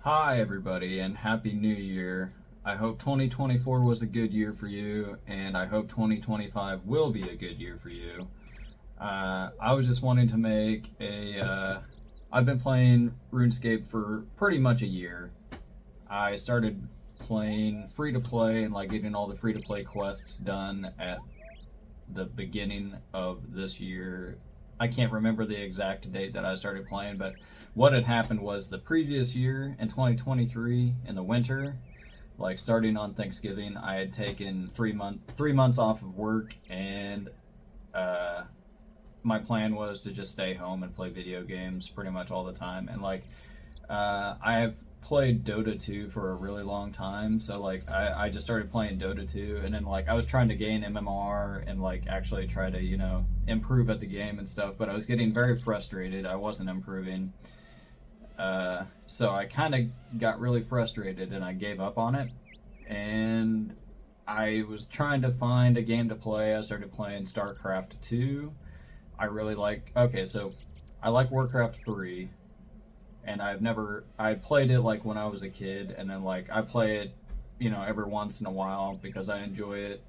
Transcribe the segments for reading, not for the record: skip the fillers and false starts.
Hi, everybody, and Happy New Year. I hope 2024 was a good year for you, and I hope 2025 will be a good year for you. I was just wanting to make I've been playing RuneScape for pretty much a year. I started playing free to play and like getting all the free to play quests done at the beginning of this year. I can't remember the exact date that I started playing, but what had happened was the previous year in 2023 in the winter, like starting on Thanksgiving, I had taken 3 months off of work, and uh, my plan was to just stay home and play video games pretty much all the time. And I have played Dota 2 for a really long time, so I just started playing Dota 2, and then like I was trying to gain MMR and like actually try to improve at the game and stuff, but I was getting very frustrated. I wasn't improving, so I kind of got really frustrated and I gave up on it. And I was trying to find a game to play. I started playing StarCraft 2. I really like. Okay, so I like Warcraft 3, and I played it like when I was a kid, and then like I play it, every once in a while because I enjoy it,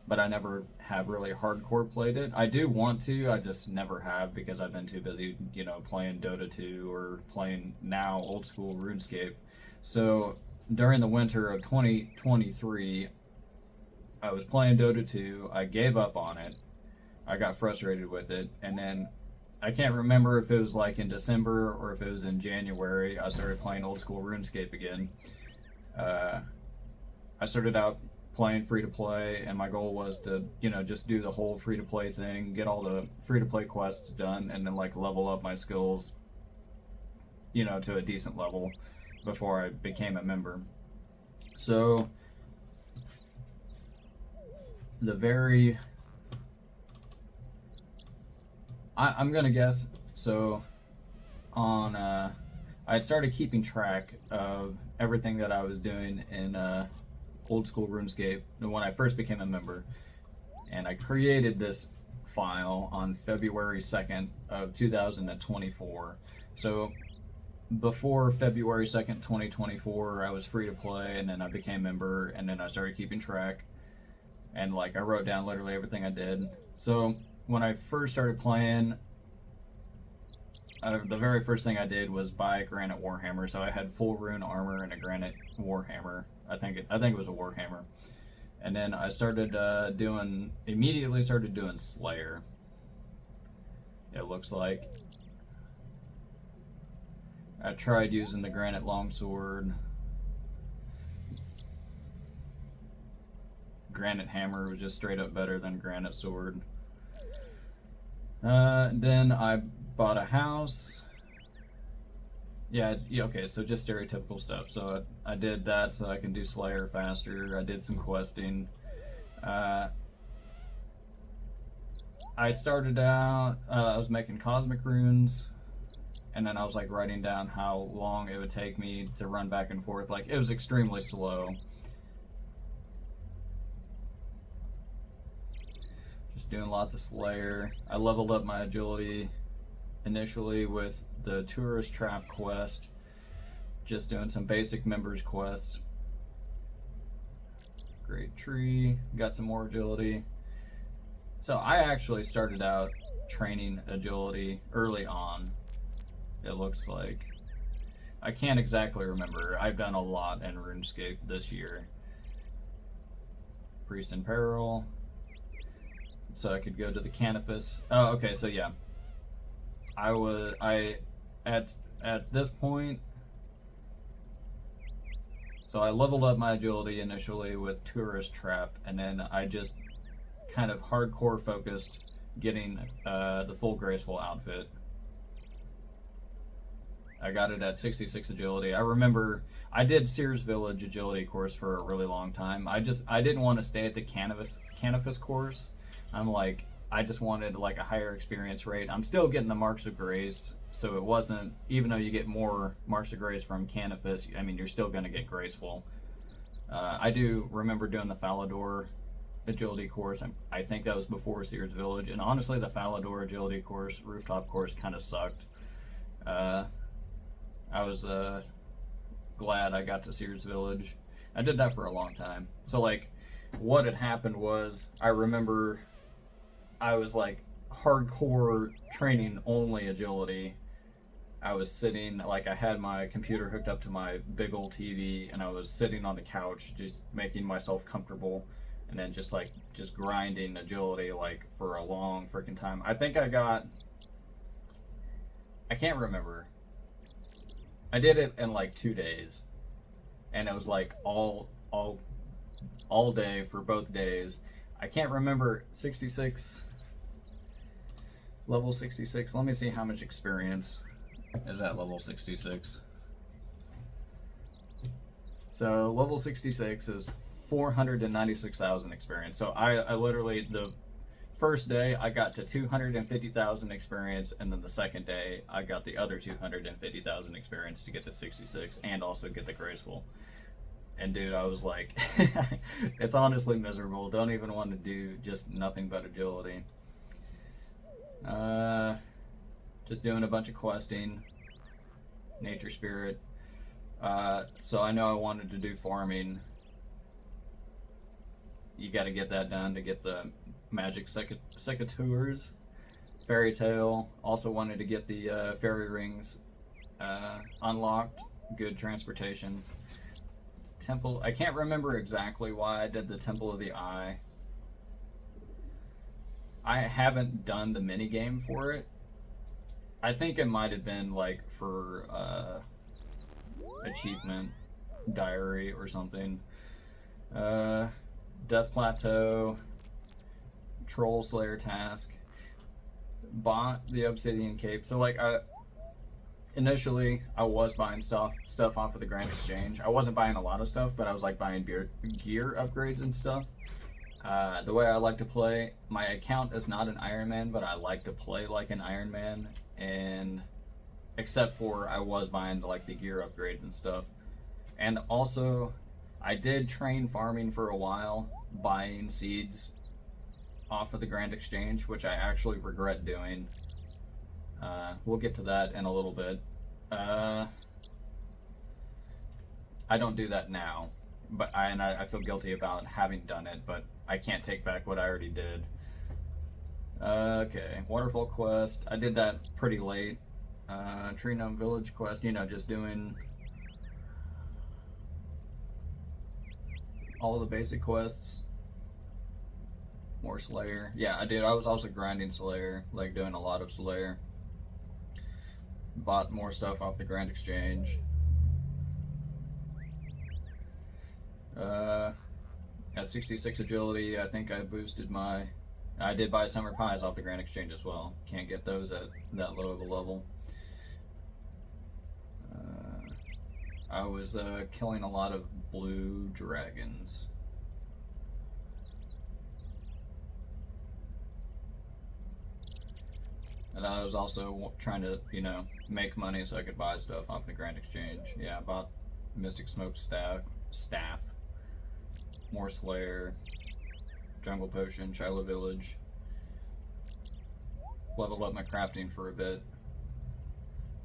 but I never have really hardcore played it. I do want to, I just never have because I've been too busy, playing Dota 2 or playing now old school RuneScape. So during the winter of 2023, I was playing Dota 2. I gave up on it. I got frustrated with it, and then I can't remember if it was like in December or if it was in January. I started playing old school RuneScape again. Uh, I started out playing free to play, and my goal was to, just do the whole free to play thing, get all the free to play quests done, and then like level up my skills, to a decent level before I became a member. So the very, I'm gonna guess. So on I had started keeping track of everything that I was doing in old school RuneScape when I first became a member, and I created this file on February 2nd of 2024. So before February 2nd, 2024, I was free to play, and then I became a member, and then I started keeping track, and like I wrote down literally everything I did. So when I first started playing, the very first thing I did was buy a granite warhammer. So I had full rune armor and a granite warhammer. I think it was a warhammer. And then I started immediately started doing Slayer. It looks like I tried using the granite longsword. Granite hammer was just straight up better than granite sword. Then I bought a house. Yeah, okay, so just stereotypical stuff. So I did that so I can do Slayer faster. I did some questing. Uh, I started out, I was making cosmic runes, and then I was like writing down how long it would take me to run back and forth. Like, it was extremely slow. Just doing lots of Slayer. I leveled up my agility initially with the Tourist Trap quest, just doing some basic members quests. Great tree, got some more agility. So I actually started out training agility early on, it looks like. I can't exactly remember. I've done a lot in RuneScape this year. Priest in Peril. So I could go to the Canifus. Oh, okay, so yeah. At this point, so I leveled up my agility initially with Tourist Trap, and then I just kind of hardcore focused getting the full graceful outfit. I got it at 66 agility. I remember I did Sears Village agility course for a really long time. I didn't want to stay at the Canifus course. I'm like, I just wanted like a higher experience rate. I'm still getting the Marks of Grace, so it wasn't, even though you get more Marks of Grace from Canifus, I mean, you're still going to get graceful. I do remember doing the Falador agility course. I think that was before Sears Village, and honestly, the Falador agility course, rooftop course, kind of sucked. I was glad I got to Sears Village. I did that for a long time. So like, what had happened was I remember I was like hardcore training only agility. I was sitting, like, I had my computer hooked up to my big old TV, and I was sitting on the couch just making myself comfortable, and then just grinding agility like for a long freaking time. I think I can't remember. I did it in like 2 days, and it was like all day for both days. I can't remember 66, level 66. Let me see how much experience is at level 66. So level 66 is 496,000 experience. So I literally, the first day I got to 250,000 experience, and then the second day I got the other 250,000 experience to get to 66 and also get the graceful. And dude, I was like, it's honestly miserable. Don't even want to do just nothing but agility. Just doing a bunch of questing, nature spirit. So I know I wanted to do farming. You got to get that done to get the magic secateurs. Fairy tale. Also wanted to get the fairy rings unlocked. Good transportation. Temple. I can't remember exactly why I did the Temple of the Eye. I haven't done the mini game for it. I think it might have been like for achievement diary or something. Death Plateau, Troll Slayer task, bought the Obsidian Cape. So like initially I was buying stuff off of the Grand Exchange. I wasn't buying a lot of stuff, but I was like buying gear upgrades and stuff. The way I like to play, my account is not an Iron Man, but I like to play like an Iron Man, and except for I was buying like the gear upgrades and stuff. And also, I did train farming for a while, buying seeds off of the Grand Exchange, which I actually regret doing. We'll get to that in a little bit. I don't do that now, but I feel guilty about having done it, but I can't take back what I already did. Okay, Waterfall quest. I did that pretty late. Tree Gnome Village quest, just doing all the basic quests. More Slayer. Yeah, I did. I was also grinding Slayer, like doing a lot of Slayer. Bought more stuff off the Grand Exchange. At 66 agility, I think I boosted my... I did buy Summer Pies off the Grand Exchange as well. Can't get those at that low of a level. I was killing a lot of blue dragons. And I was also trying to, make money so I could buy stuff off the Grand Exchange. Yeah, I bought Mystic Smoke staff, more Slayer, Jungle Potion, Shiloh Village. Leveled up my crafting for a bit.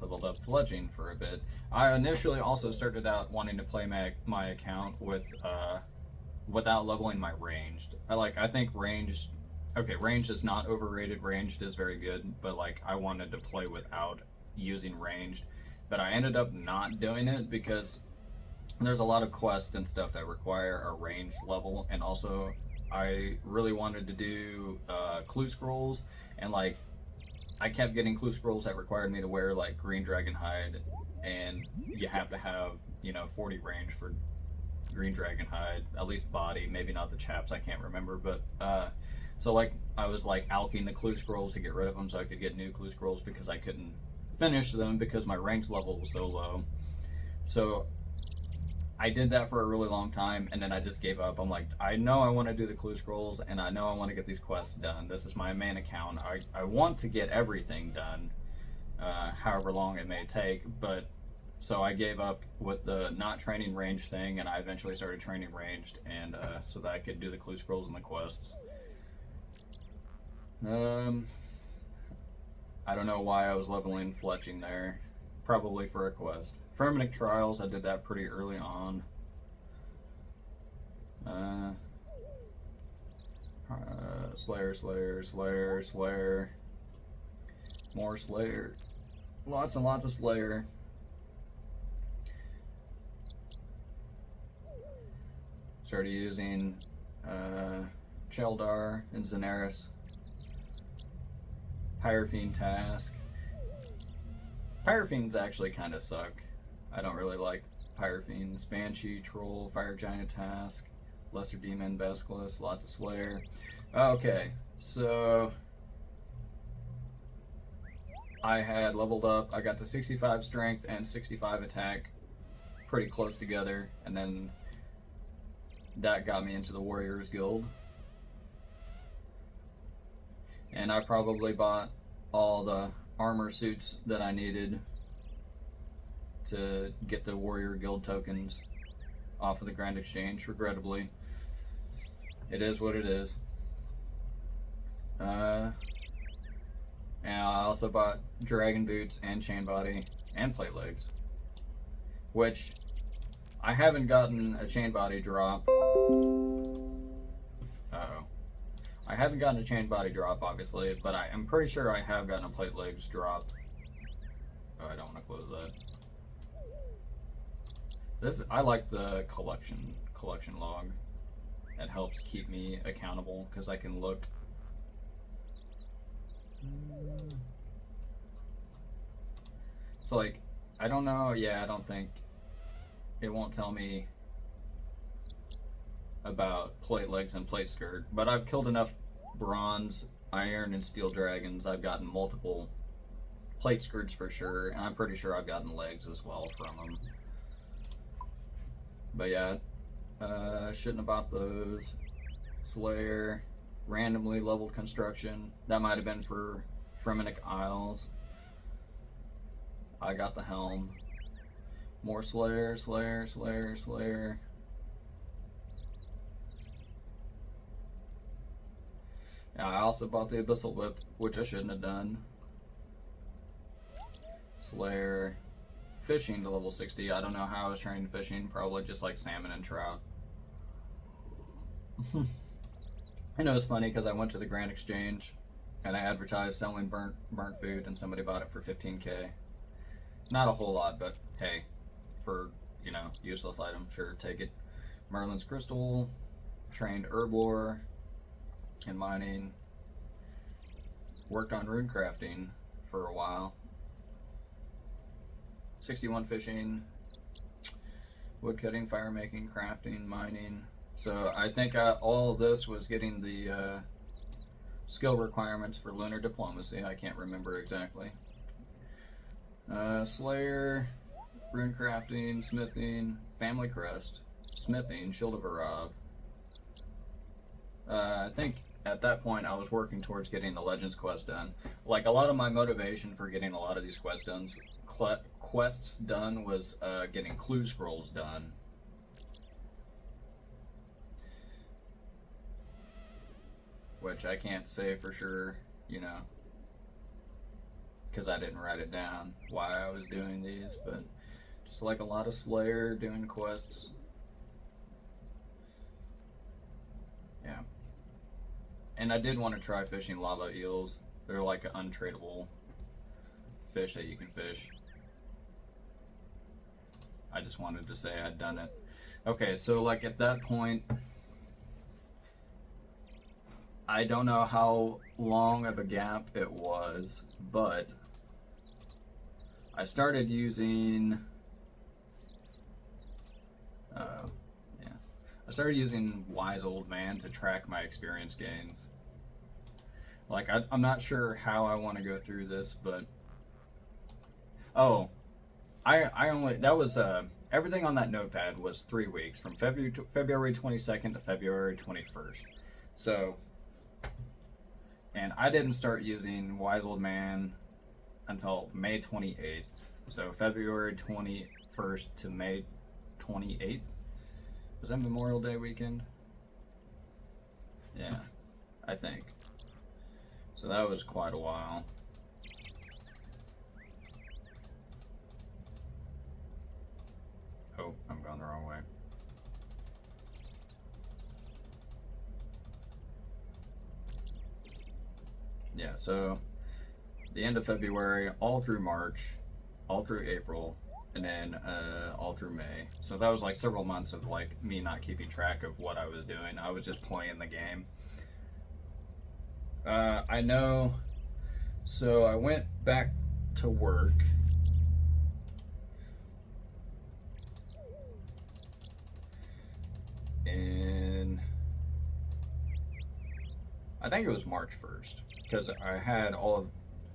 Leveled up fledging for a bit. I initially also started out wanting to play my account with without leveling my ranged. I think ranged. Okay, ranged is not overrated. Ranged is very good, but like I wanted to play without using ranged, but I ended up not doing it because there's a lot of quests and stuff that require a ranged level, and also I really wanted to do clue scrolls, and like I kept getting clue scrolls that required me to wear like green dragon hide, and you have to have 40 range for green dragon hide, at least body, maybe not the chaps, I can't remember, but so like I was like alching the clue scrolls to get rid of them so I could get new clue scrolls because I couldn't finish them because my rank level was so low. So I did that for a really long time, and then I just gave up. I'm like, I know I want to do the clue scrolls, and I know I want to get these quests done. This is my main account. I want to get everything done, however long it may take, but so I gave up with the not training ranged thing, and I eventually started training ranged, and so that I could do the clue scrolls and the quests. I don't know why I was leveling fletching there. probably for a quest. Firminic Trials, I did that pretty early on. Slayer, Slayer, Slayer, Slayer. More Slayer. Lots and lots of Slayer. Started using Cheldar and Xanaris. Pyrophene Task. Pyrophenes actually kind of suck. I don't really like Pyrophenes. Banshee, Troll, Fire Giant Task, Lesser Demon, Basilisk, lots of Slayer. Okay, so I had leveled up. I got to 65 strength and 65 attack pretty close together, and then that got me into the Warriors Guild. And I probably bought all the armor suits that I needed to get the Warrior Guild tokens off of the Grand Exchange, regrettably. It is what it is. And I also bought Dragon Boots and Chain Body and Plate Legs, which I haven't gotten a Chain Body drop. I haven't gotten a Chain Body drop, obviously, but I am pretty sure I have gotten a Plate Legs drop. Oh, I don't want to close that. I like the collection log. It helps keep me accountable because I can look. So like, I don't know. Yeah, I don't think it won't tell me about Plate Legs and Plate Skirt, but I've killed enough bronze, iron, and steel dragons. I've gotten multiple Plate Skirts for sure, and I'm pretty sure I've gotten legs as well from them. But yeah, shouldn't have bought those. Slayer, randomly leveled construction. That might have been for Firminic Isles. I got the helm. More Slayer, Slayer, Slayer, Slayer. Yeah, I also bought the Abyssal Whip, which I shouldn't have done. Slayer. Fishing to level 60. I don't know how I was training fishing. Probably just like salmon and trout. I know it's funny because I went to the Grand Exchange and I advertised selling burnt food and somebody bought it for 15K. Not a whole lot, but hey, for, you know, useless item, sure, take it. Merlin's Crystal, trained herblore and mining, worked on rune crafting for a while. 61 fishing, woodcutting, fire making, crafting, mining. So I think all of this was getting the skill requirements for lunar diplomacy. I can't remember exactly. Slayer, rune crafting, smithing, family crest, smithing, shield of Arav. I think at that point I was working towards getting the Legends quest done. Like a lot of my motivation for getting a lot of these quests done was getting clue scrolls done. Which I can't say for sure, you know, because I didn't write it down why I was doing these, but just like a lot of Slayer doing quests. Yeah. And I did want to try fishing lava eels. They're like an untradeable fish that you can fish. I just wanted to say I'd done it. Okay, so like at that point, I don't know how long of a gap it was, but I started using I started using Wise Old Man to track my experience gains. Like I'm not sure how I want to go through this, but everything on that notepad was 3 weeks, from February 22nd to February 21st. So, and I didn't start using Wise Old Man until May 28th. So February 21st to May 28th. Was that Memorial Day weekend? Yeah, I think. So that was quite a while. yeah, so the end of February, all through March, all through April, and then all through May. So that was like several months of like me not keeping track of what I was doing. I was just playing the game. I know. So I went back to work. In, I think it was March 1st, because I had all of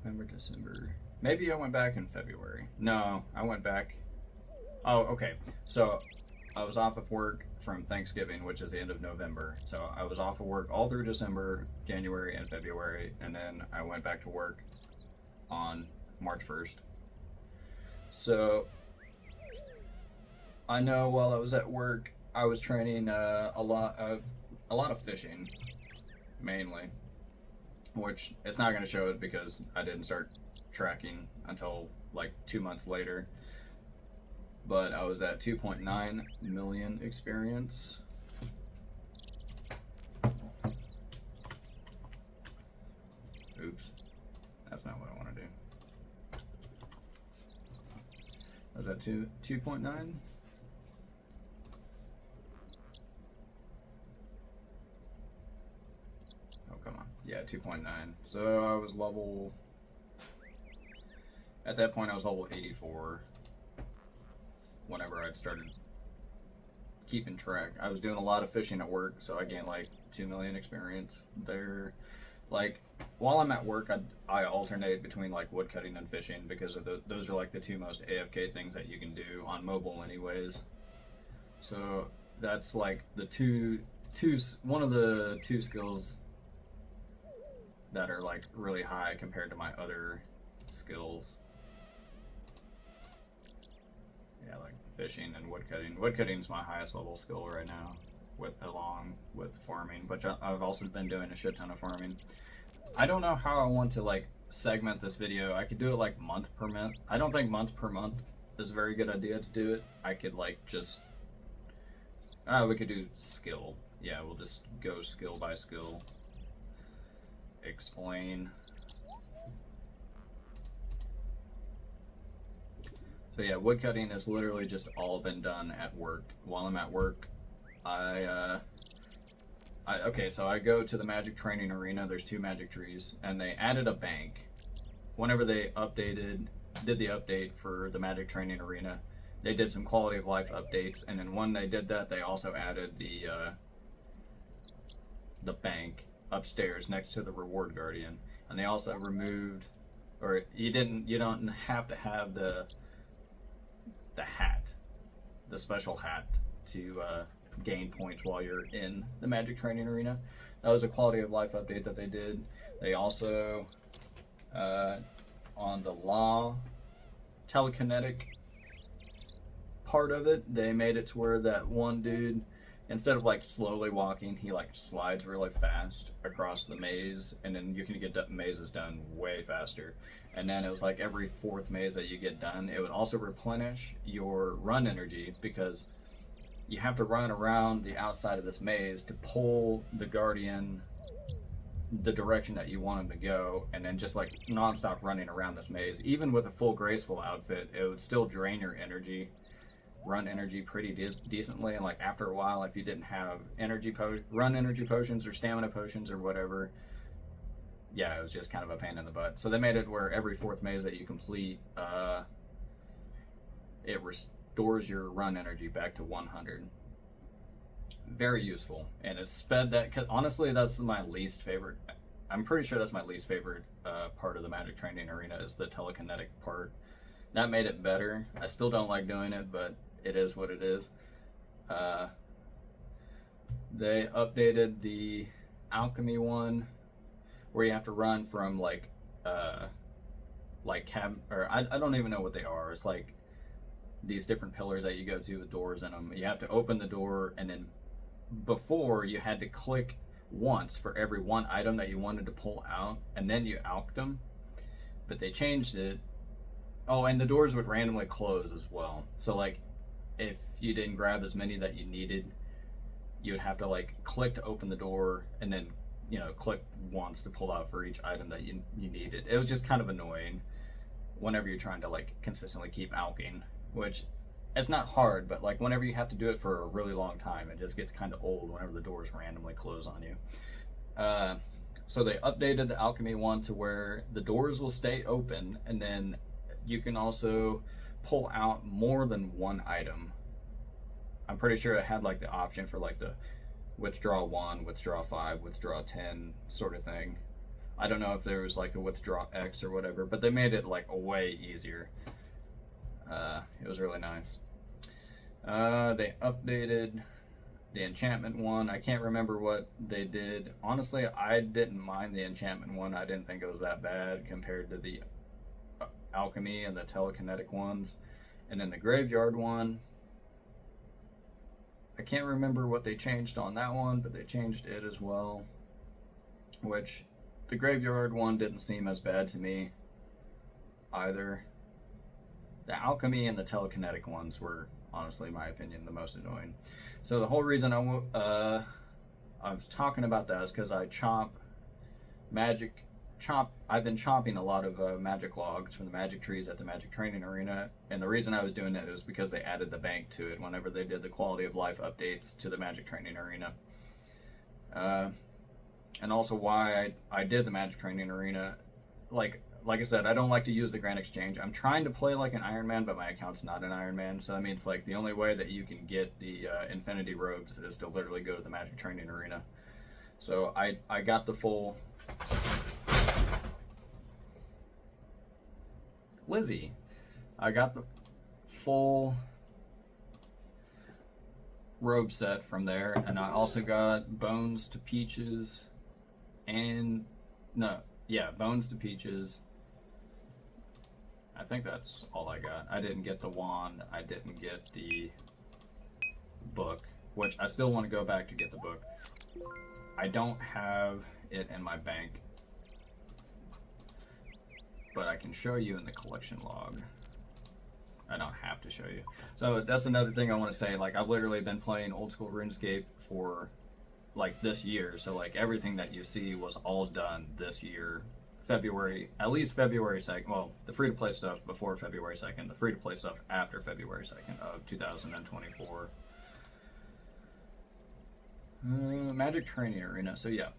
November, December. Maybe I went back in February. No, I went back. Oh, okay. So I was off of work from Thanksgiving, which is the end of November. So I was off of work all through December, January, and February, and then I went back to work on March 1st. So I know while I was at work, I was training a lot of fishing, mainly, which it's not going to show it because I didn't start tracking until like 2 months later. But I was at 2.9 million experience. Oops, that's not what I want to do. I was at 2.9. Oh, come on. Yeah, 2.9. So I was level, at that point I was level 84 whenever I'd started keeping track. I was doing a lot of fishing at work, so I gained like 2 million experience there. Like, while I'm at work, I alternate between like woodcutting and fishing because of those are like the two most AFK things that you can do on mobile anyways. So that's like the one of the two skills that are like really high compared to my other skills. Yeah, like fishing and woodcutting. Woodcutting's my highest level skill right now, along with farming, but I've also been doing a shit ton of farming. I don't know how I want to like segment this video. I could do it like month per month. I don't think month per month is a very good idea to do it. I could like just we could do skill. Yeah, we'll just go skill by skill. Explain. So yeah, woodcutting has literally just all been done at work. While I'm at work, okay, so I go to the magic training arena. There's 2 magic trees, and they added a bank. Whenever they did the update for the magic training arena, they did some quality of life updates, and then when they did that, they also added the bank upstairs next to the reward guardian, and they also removed, or you don't have to have the hat, the special hat to gain points while you're in the magic training arena. That was a quality of life update that they did. They also on the law telekinetic part of it, they made it to where that one dude, instead of like slowly walking, he like slides really fast across the maze, and then you can get mazes done way faster. And then it was like every 4th maze that you get done, it would also replenish your run energy, because you have to run around the outside of this maze to pull the guardian the direction that you want him to go, and then just like non-stop running around this maze. Even with a full graceful outfit, it would still drain your energy, run energy pretty decently. And like after a while, if you didn't have run energy potions or stamina potions or whatever, yeah, it was just kind of a pain in the butt. So they made it where every 4th maze that you complete, it restores your run energy back to 100. Very useful, and it sped that. Cause honestly, that's my least favorite. I'm pretty sure that's my least favorite part of the magic training arena, is the telekinetic part. That made it better. I still don't like doing it, but it is what it is. They updated the alchemy one, where you have to run from I don't even know what they are. It's like these different pillars that you go to with doors in them. You have to open the door, and then before you had to click once for every one item that you wanted to pull out, and then you alched them. But they changed it. Oh, and the doors would randomly close as well. So like, if you didn't grab as many that you needed, you would have to like click to open the door and then click once to pull out for each item that you needed. It was just kind of annoying whenever you're trying to like consistently keep alching, which it's not hard, but like whenever you have to do it for a really long time, it just gets kind of old whenever the doors randomly close on you. So they updated the alchemy one to where the doors will stay open, and then you can also pull out more than one item. I'm pretty sure it had like the option for like the withdraw 1, withdraw 5, withdraw 10 sort of thing. I don't know if there was like a withdraw X or whatever, but they made it like way easier. It was really nice. They updated the enchantment one. I can't remember what they did. Honestly, I didn't mind the enchantment one. I didn't think it was that bad compared to the alchemy and the telekinetic ones. And then the graveyard one, I can't remember what they changed on that one, but they changed it as well. Which, the graveyard one didn't seem as bad to me either. The alchemy and the telekinetic ones were, honestly, in my opinion, the most annoying. So the whole reason I was talking about that is because I've been chopping a lot of magic logs from the magic trees at the magic training arena, and the reason I was doing that was because they added the bank to it whenever they did the quality of life updates to the magic training arena. And also why I did the magic training arena, like I said, I don't like to use the Grand Exchange. I'm trying to play like an Iron Man, but my account's not an Iron Man, so that means like the only way that you can get the Infinity Robes is to literally go to the Magic Training Arena. So I got the full Lizzie. I got the full robe set from there, and I also got Bones to Peaches Bones to Peaches. I think that's all I got. I didn't get the wand. I didn't get the book, which I still want to go back to get the book. I don't have it in my bank, but I can show you in the collection log. I don't have to show you. So that's another thing I want to say. Like, I've literally been playing Oldschool Runescape for like this year. So like everything that you see was all done this year. February, at least February 2nd. Well, the free-to-play stuff before February 2nd. The free-to-play stuff after February 2nd of 2024. Magic Training Arena. So yeah,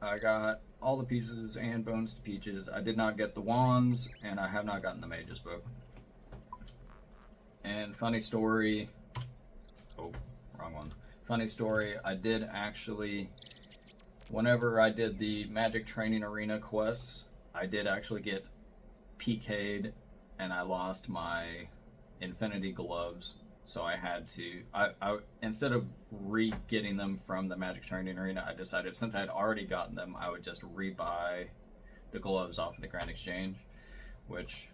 I got all the pieces and Bones to Peaches. I did not get the wands, and I have not gotten the Mage's Book. And funny story. Oh, wrong one. Funny story. I did actually. Whenever I did the Magic Training Arena quests, I did actually get PK'd, and I lost my Infinity Gloves. So I had to, I instead of re-getting them from the Magic Training Arena, I decided since I had already gotten them, I would just re-buy the gloves off of the Grand Exchange, which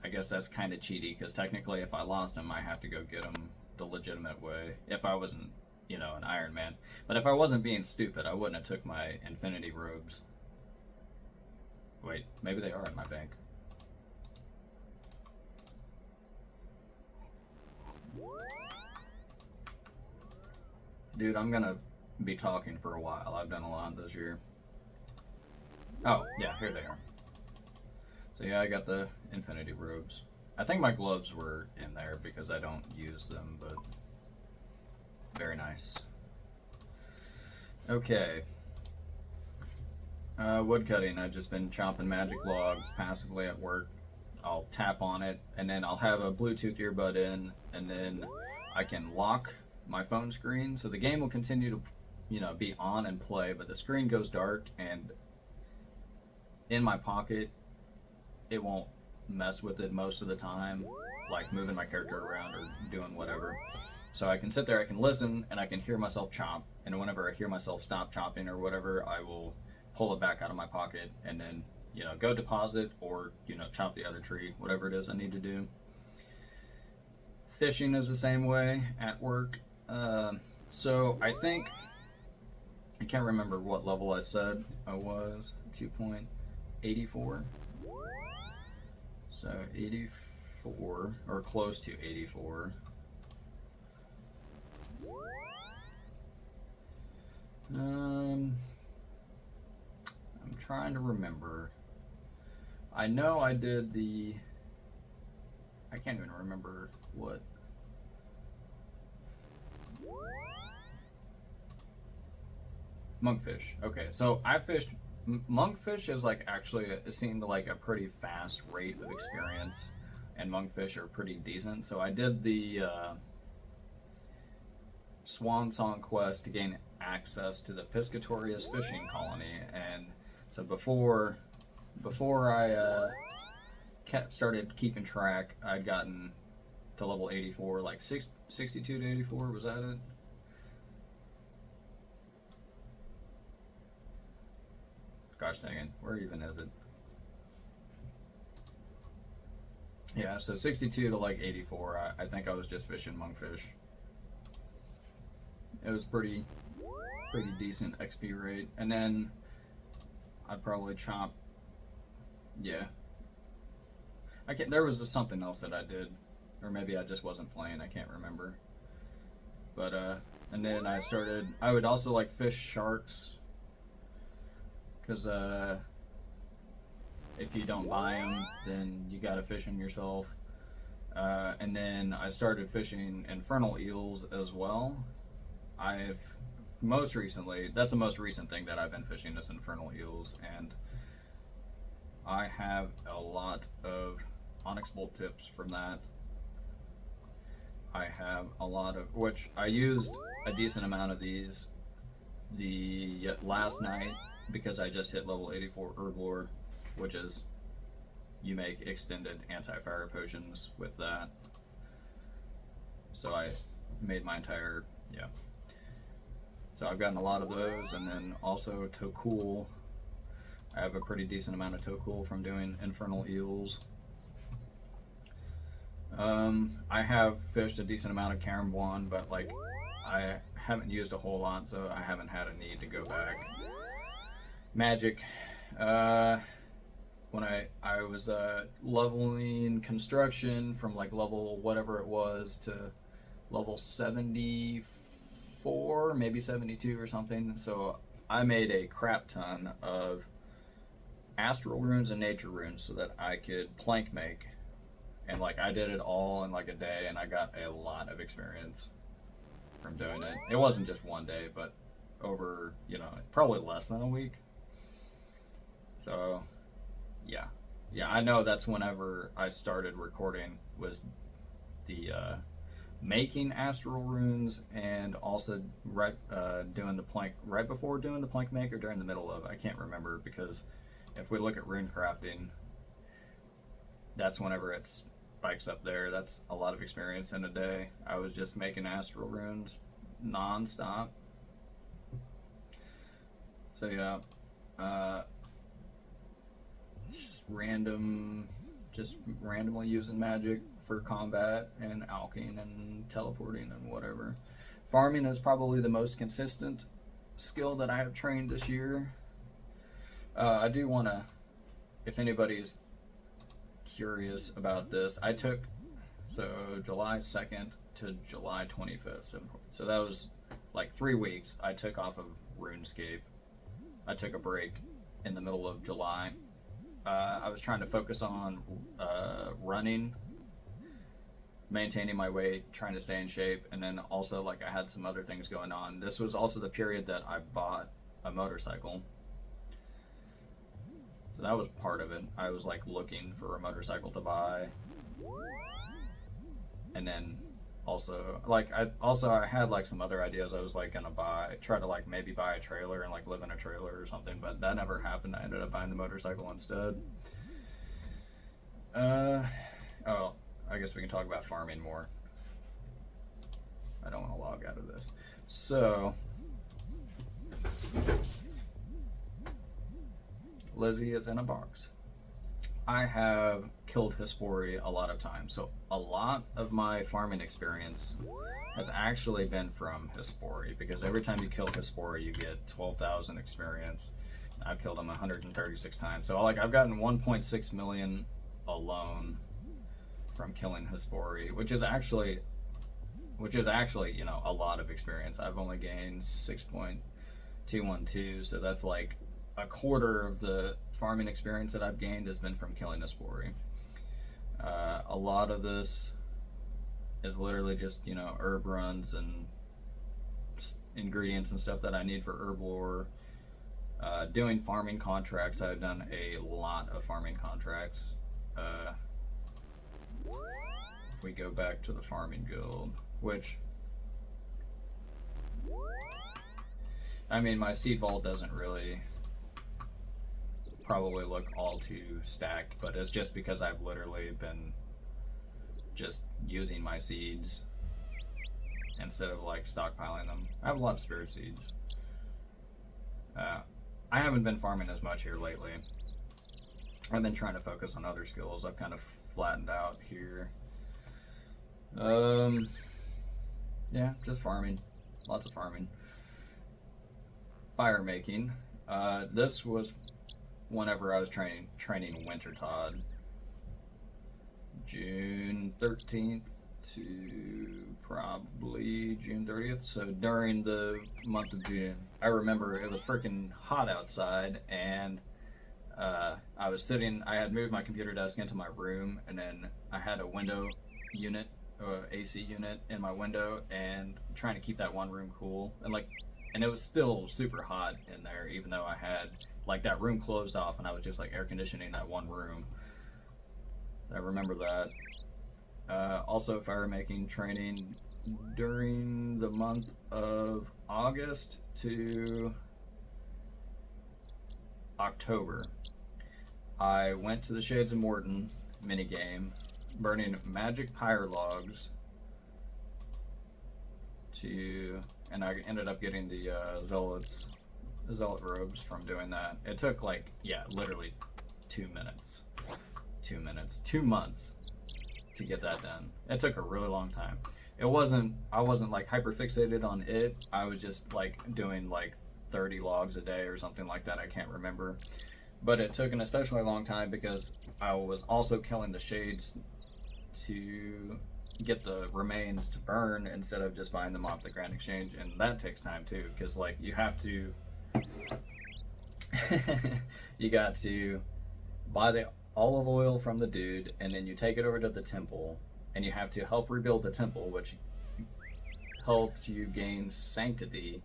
I guess that's kind of cheaty, because technically if I lost them, I have to go get them the legitimate way, if I wasn't, an Iron Man. But if I wasn't being stupid, I wouldn't have took my Infinity Robes. Wait, maybe they are in my bank. Dude, I'm gonna be talking for a while. I've done a lot this year. Oh, yeah, here they are. So yeah, I got the Infinity Robes. I think my gloves were in there because I don't use them, but very nice. Okay. Woodcutting. I've just been chopping magic logs passively at work. I'll tap on it, and then I'll have a Bluetooth earbud in, and then I can lock my phone screen, so the game will continue to, be on and play, but the screen goes dark, and in my pocket, it won't mess with it most of the time, like moving my character around or doing whatever. So I can sit there, I can listen, and I can hear myself chop, and whenever I hear myself stop chopping or whatever, I will pull it back out of my pocket and then, go deposit or, chop the other tree, whatever it is I need to do. Fishing is the same way at work. So I can't remember what level I said I was, 2.84. So 84, or close to 84. I'm trying to remember. I know I did the... I can't even remember what... Monkfish. Okay, so I fished... Monkfish is like actually, it seemed like a pretty fast rate of experience, and monkfish are pretty decent. So I did the Swan Song quest to gain access to the Piscatorius fishing colony, and so before I started keeping track, I'd gotten to level 84, like 62 to 84, was that it? Gosh dang it, where even is it? Yeah, so 62 to like 84, I think I was just fishing monkfish. It was pretty decent XP rate. And then I'd probably chop, yeah. There was something else that I did, or maybe I just wasn't playing, I can't remember. But, and then I would also like fish sharks, because if you don't buy them, then you gotta fish them yourself. And then I started fishing infernal eels as well. Most recently, that's the most recent thing that I've been fishing is infernal eels, and I have a lot of onyx bolt tips from that. I have a lot of, which I used a decent amount of these the last night, because I just hit level 84 Herblore, which is, you make extended anti-fire potions with that. So I made my entire, yeah. So I've gotten a lot of those, and then also Tokul. I have a pretty decent amount of Tokul from doing infernal eels. I have fished a decent amount of Carambuan, but like I haven't used a whole lot, so I haven't had a need to go back. Magic. When I was leveling construction from like level whatever it was to level 74, maybe 72 or something. So I made a crap ton of astral runes and nature runes so that I could plank make. And like I did it all in like a day, and I got a lot of experience from doing it. It wasn't just one day, but over, probably less than a week. So yeah, I know that's whenever I started recording, was the making astral runes, and also doing the plank right before doing the plank make, or during the middle of, I can't remember, because if we look at rune crafting, that's whenever it spikes up there. That's a lot of experience in a day. I was just making astral runes non-stop. So yeah, just randomly using magic for combat and alching and teleporting and whatever. Farming is probably the most consistent skill that I have trained this year. I do want to, if anybody's curious about this, I took, so July 2nd to July 25th, so that was like 3 weeks I took off of RuneScape. I took a break in the middle of July. I was trying to focus on running, maintaining my weight, trying to stay in shape, and then also like I had some other things going on. This was also the period that I bought a motorcycle. So that was part of it. I was like looking for a motorcycle to buy. And then also like I had like some other ideas. I was like gonna try to like maybe buy a trailer and like live in a trailer or something, but that never happened. I ended up buying the motorcycle instead. Oh, I guess we can talk about farming more. I don't want to log out of this. So Lizzie is in a box. I have killed Hespori a lot of times, so a lot of my farming experience has actually been from Hespori, because every time you kill Hespori you get 12,000 experience. I've killed him 136 times, so like I've gotten 1.6 million alone from killing Hespori, which is actually a lot of experience. I've only gained 6.212, so that's like a quarter of the farming experience that I've gained has been from killing a spore. A lot of this is literally just, you know, herb runs and ingredients and stuff that I need for herb lore. Doing farming contracts, I've done a lot of farming contracts. We go back to the farming guild, which, I mean, my seed vault doesn't really probably look all too stacked, but it's just because I've literally been just using my seeds instead of like stockpiling them. I have a lot of spirit seeds. I haven't been farming as much here lately. I've been trying to focus on other skills. I've kind of flattened out here. Yeah, just farming. Lots of farming. Fire making. This was whenever I was training Wintertodd. June 13th to probably June 30th. So during the month of June, I remember it was freaking hot outside, and I was sitting, I had moved my computer desk into my room, and then I had a window unit, AC unit in my window, and trying to keep that one room cool, and it was still super hot in there, even though I had like that room closed off, and I was just like air conditioning that one room. I remember that. Also fire making training during the month of August to October. I went to the Shades of Morton minigame, burning magic pyre logs and I ended up getting the zealot robes from doing that. It took like, yeah, literally 2 minutes. 2 months to get that done. It took a really long time. I wasn't like hyper fixated on it. I was just like doing like 30 logs a day or something like that. I can't remember. But it took an especially long time because I was also killing the shades to get the remains to burn instead of just buying them off the Grand Exchange, and that takes time too, because like you have to you got to buy the olive oil from the dude, and then you take it over to the temple, and you have to help rebuild the temple, which helps you gain sanctity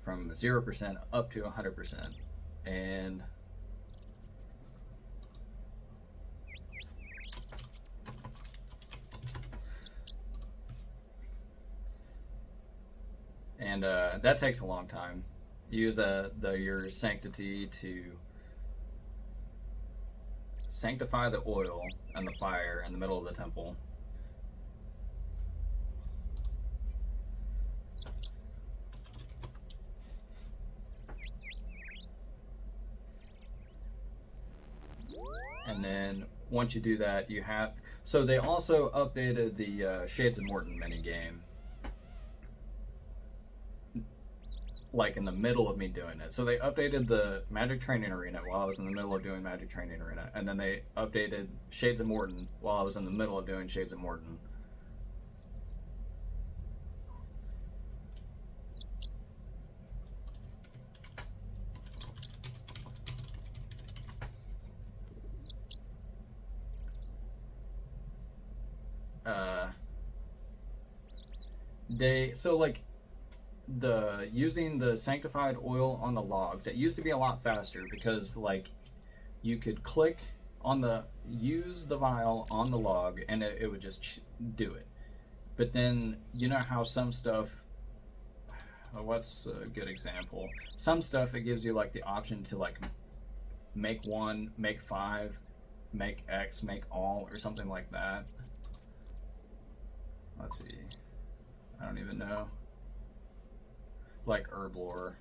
from 0% up to 100%. And that takes a long time. You use your sanctity to sanctify the oil and the fire in the middle of the temple. And then once you do that, you have... So they also updated the Shades of Morton minigame, like in the middle of me doing it. So they updated the Magic Training Arena while I was in the middle of doing Magic Training Arena, and then they updated Shades of Morton while I was in the middle of doing Shades of Morton. So like using the sanctified oil on the logs, it used to be a lot faster because like you could click on use the vial on the log and it would just do it. But then you know how some stuff, what's a good example? Some stuff it gives you like the option to like make 1, make 5, make X, make all, or something like that. Let's see. I don't even know. Like herb lore.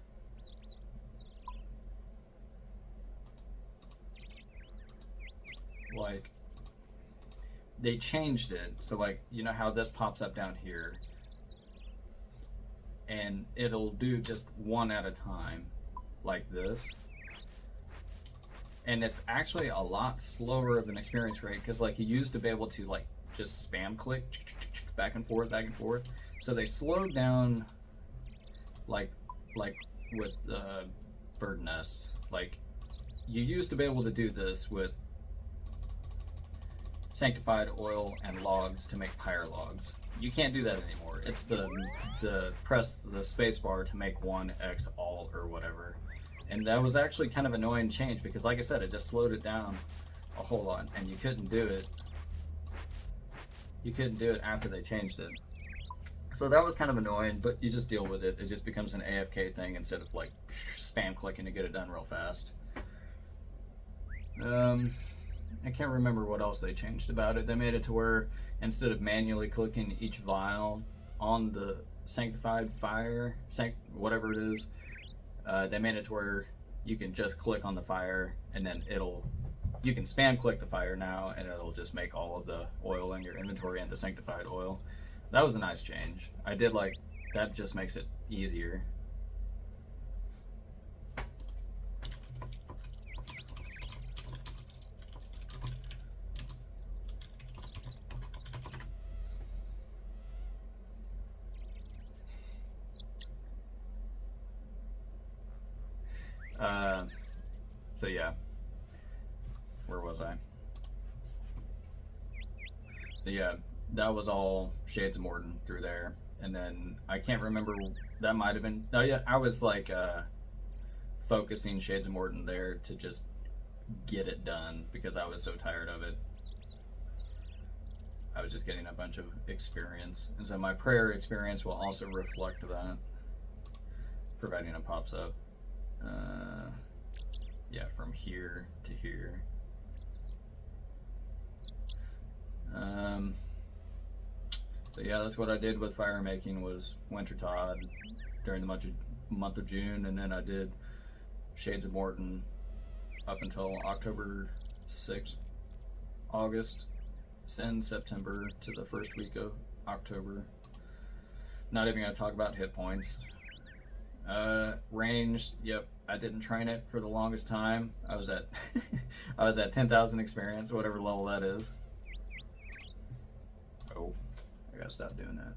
Like, they changed it. So like, you know how this pops up down here? And it'll do just 1 at a time. Like this. And it's actually a lot slower of an experience rate because like you used to be able to like just spam click back and forth. So they slowed down like with bird nests. Like, you used to be able to do this with sanctified oil and logs to make pyre logs. You can't do that anymore. It's the press the space bar to make 1x all or whatever. And that was actually kind of an annoying change because, like I said, it just slowed it down a whole lot, and you couldn't do it. You couldn't do it after they changed it. So that was kind of annoying, but you just deal with it. It just becomes an AFK thing instead of like spam clicking to get it done real fast. I can't remember what else they changed about it. They made it to where instead of manually clicking each vial on the sanctified fire, whatever it is, they made it to where you can just click on the fire and then you can spam click the fire now and it'll just make all of the oil in your inventory into sanctified oil. That was a nice change. I did like that, just makes it easier. So yeah, where was I? So yeah, that was all Shades of Morden through there, and then I can't remember, that might have been, no, yeah, I was like focusing Shades of Morden there to just get it done because I was so tired of it. I was just getting a bunch of experience, and so my prayer experience will also reflect that, providing it pops up. Yeah, from here to here. So yeah, that's what I did with fire making, was Winter Todd during the month of June, and then I did Shades of Morden up until October 6th, August, and September to the first week of October. Not even gonna talk about hit points. Ranged, yep, I didn't train it for the longest time. I was at I was at 10,000 experience, whatever level that is. Oh, I gotta stop doing that.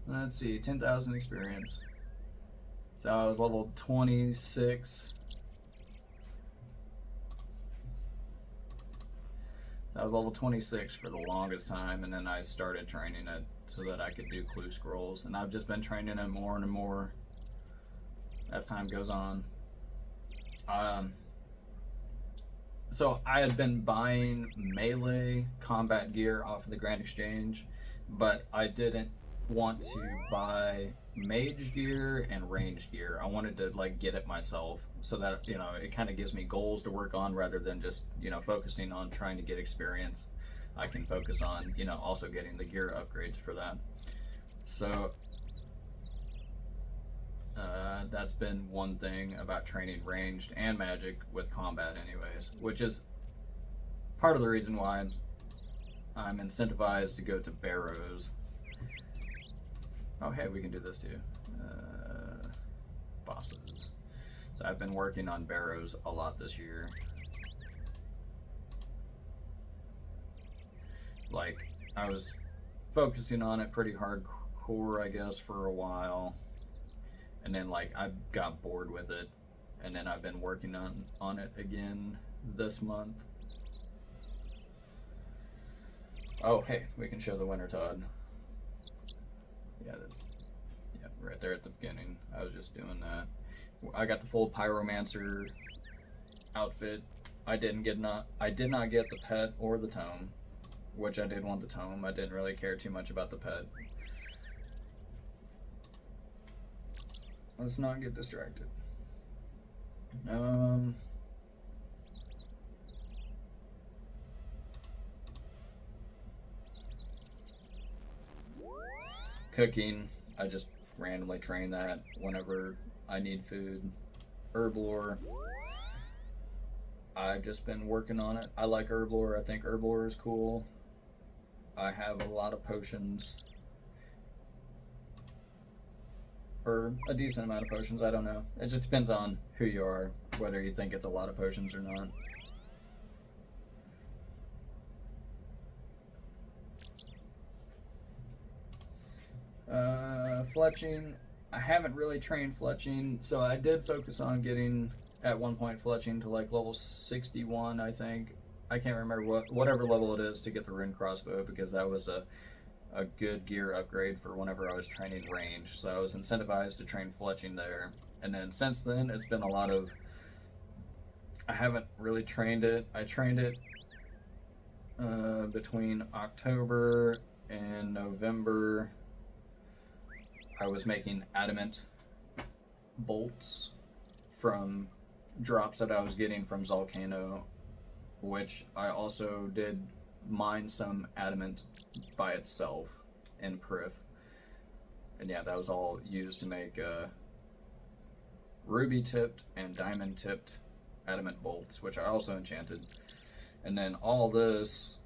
Let's see, 10,000 experience. So I was level 26. I was level 26 for the longest time, and then I started training it so that I could do clue scrolls, and I've just been training it more and more as time goes on. So I had been buying melee combat gear off of the Grand Exchange, but I didn't want to buy mage gear and range gear. I wanted to like get it myself so that, you know, it kind of gives me goals to work on rather than just, you know, focusing on trying to get experience. I can focus on, you know, also getting the gear upgrades for that. So that's been one thing about training ranged and magic with combat anyways, which is part of the reason why I'm incentivized to go to barrows. Oh hey, we can do this too. Bosses. So I've been working on barrows a lot this year. Like, I was focusing on it pretty hardcore, I guess, for a while. And then like I got bored with it, and then I've been working on it again this month. Oh hey, we can show the Winter Todd. Yeah, right there at the beginning. I was just doing that. I got the full Pyromancer outfit. I did not get the pet or the tome, which I did want the tome. I didn't really care too much about the pet. Let's not get distracted. Cooking, I just randomly train that whenever I need food. Herblore, I've just been working on it. I like Herblore. I think Herblore is cool. I have a lot of potions. Or a decent amount of potions, I don't know. It just depends on who you are, whether you think it's a lot of potions or not. Fletching, I haven't really trained fletching, so I did focus on getting at one point fletching to like level 61, I think. I can't remember whatever level it is to get the rune crossbow, because that was a good gear upgrade for whenever I was training range. So I was incentivized to train fletching there. And then since then, it's been a lot of, I haven't really trained it. I trained it between October and November. I was making adamant bolts from drops that I was getting from Volcano, which I also did mine some adamant by itself in Prif. And yeah, that was all used to make ruby tipped and diamond tipped adamant bolts, which I also enchanted. And then all this,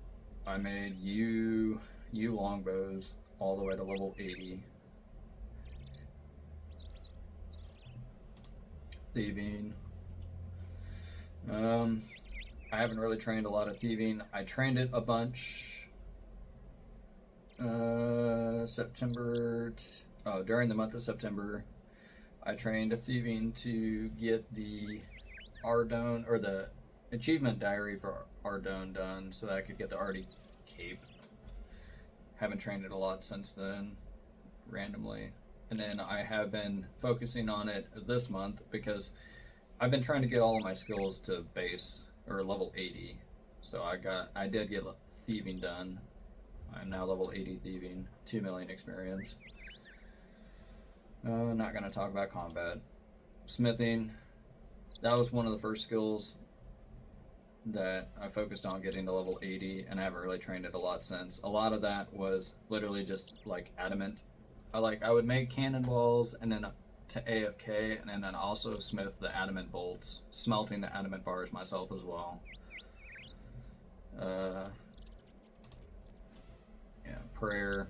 I made U longbows all the way to level 80. Thieving. I haven't really trained a lot of thieving. I trained it a bunch during the month of September. I trained a thieving to get the Ardone, or the achievement diary for Ardone done, so that I could get the Ardy cape. Haven't trained it a lot since then, randomly. And then I have been focusing on it this month because I've been trying to get all of my skills to base or level 80. So I did get thieving done. I'm now level 80 thieving, 2 million experience. Not gonna talk about combat. Smithing, that was one of the first skills that I focused on getting to level 80, and I haven't really trained it a lot since. A lot of that was literally just like adamant. I would make cannonballs and then to AFK, and then also smith the adamant bolts, smelting the adamant bars myself as well. Yeah, prayer,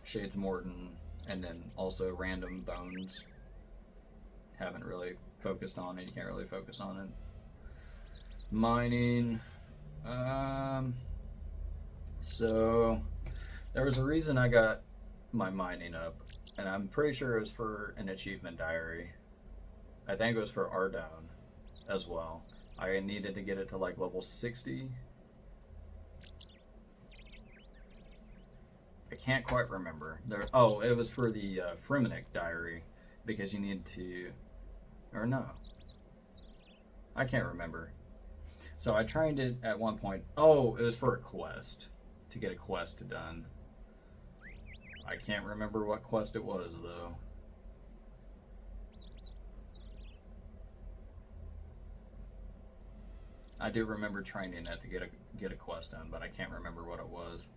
Shades Morton, and then also random bones. Haven't really focused on it. You can't really focus on it. Mining. So there was a reason I got my mining up, and I'm pretty sure it was for an achievement diary. I think it was for Ardone as well. I needed to get it to like level 60. I can't quite remember. It was for the Fremenic diary, because you need to, or no, I can't remember. So I trained it at one point. Oh, it was for a quest, to get a quest done. I can't remember what quest it was, though. I do remember training it to get a quest done, but I can't remember what it was.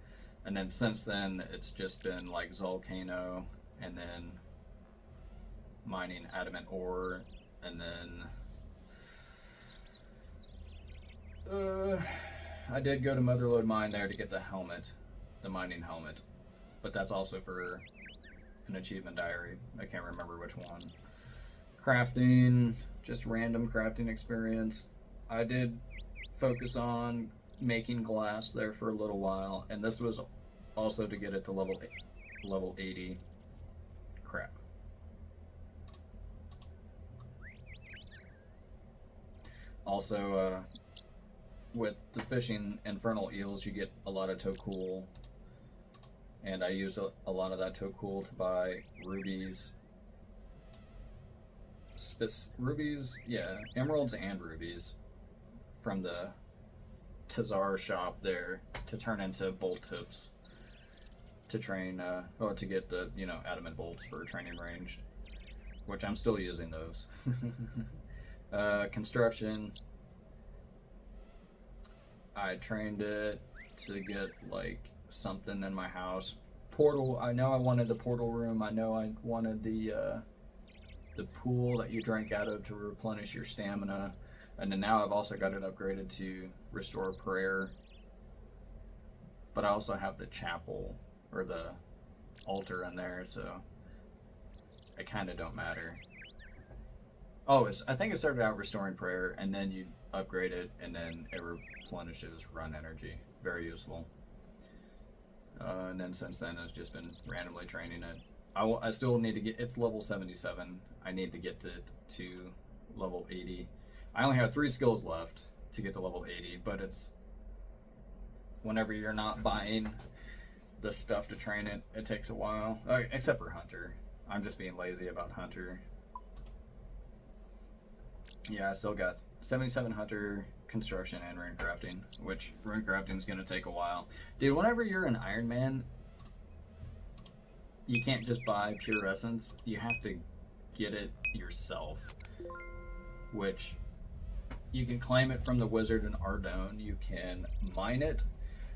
And then since then, it's just been like Volcano, and then mining adamant ore, and then I did go to Motherlode Mine there to get the helmet, the mining helmet. But that's also for an achievement diary. I can't remember which one. Crafting, just random crafting experience. I did focus on making glass there for a little while, and this was also to get it to level 80. Crap. Also, with the fishing infernal eels, you get a lot of Tokul. And I use a lot of that Tokul to buy rubies. Emeralds and rubies from the Tazar shop there to turn into bolt tips to train, or to get the, adamant bolts for training ranged, which I'm still using those. Construction, I trained it to get like something in my house. Portal, I know I wanted the portal room. I know I wanted the pool that you drank out of to replenish your stamina. And then now I've also got it upgraded to restore prayer. But I also have the chapel, or the altar in there, so it kind of don't matter. Oh, I think it started out restoring prayer, and then you upgrade it, and then it replenishes run energy. Very useful. And then since then, it's just been randomly training it. I still need to get, it's level 77. I need to get it to level 80. I only have 3 skills left to get to level 80, but it's whenever you're not buying the stuff to train it, it takes a while. Except for Hunter. I'm just being lazy about Hunter. Yeah, I still got 77 Hunter, construction, and rune crafting, which rune crafting is going to take a while. Dude, whenever you're an Iron Man, you can't just buy pure essence. You have to get it yourself, which you can claim it from the wizard in Ardone. You can mine it.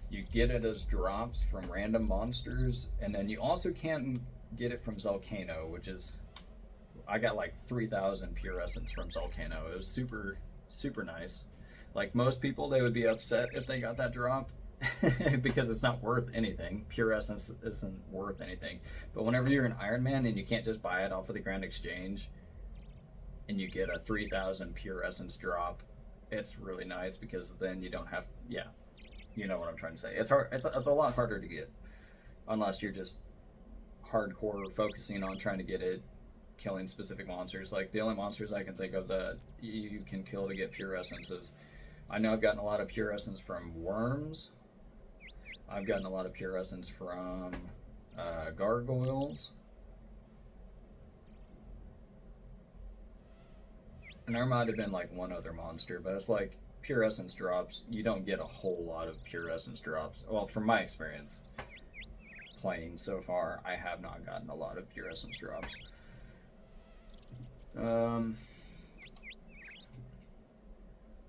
You get it as drops from random monsters, and then you also can get it from Zelcano, which is, I got like 3,000 pure essence from Zelcano. It was super, super nice. Like most people, they would be upset if they got that drop because it's not worth anything. Pure essence isn't worth anything. But whenever you're an Iron Man and you can't just buy it off of the Grand Exchange and you get a 3,000 pure essence drop, it's really nice because then you don't have, yeah, you know what I'm trying to say. It's hard. It's a lot harder to get unless you're just hardcore focusing on trying to get it, killing specific monsters. Like the only monsters I can think of that you can kill to get pure essences, I know I've gotten a lot of pure essence from worms. I've gotten a lot of pure essence from gargoyles. And there might have been like one other monster, but it's like pure essence drops. You don't get a whole lot of pure essence drops. Well, from my experience playing so far, I have not gotten a lot of pure essence drops.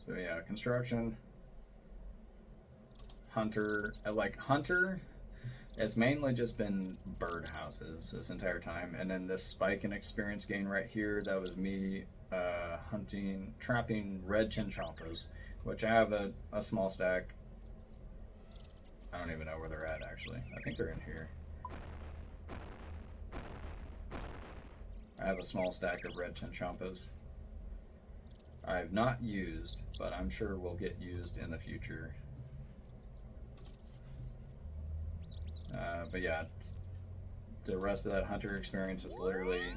So yeah, construction, Hunter. Like Hunter, it's mainly just been birdhouses this entire time, and then this spike in experience gain right here, that was me trapping red chinchompas, which I have a small stack. I don't even know where they're at actually. I think they're in here. I have a small stack of red chinchompas. I have not used, but I'm sure will get used in the future. But yeah, the rest of that Hunter experience is literally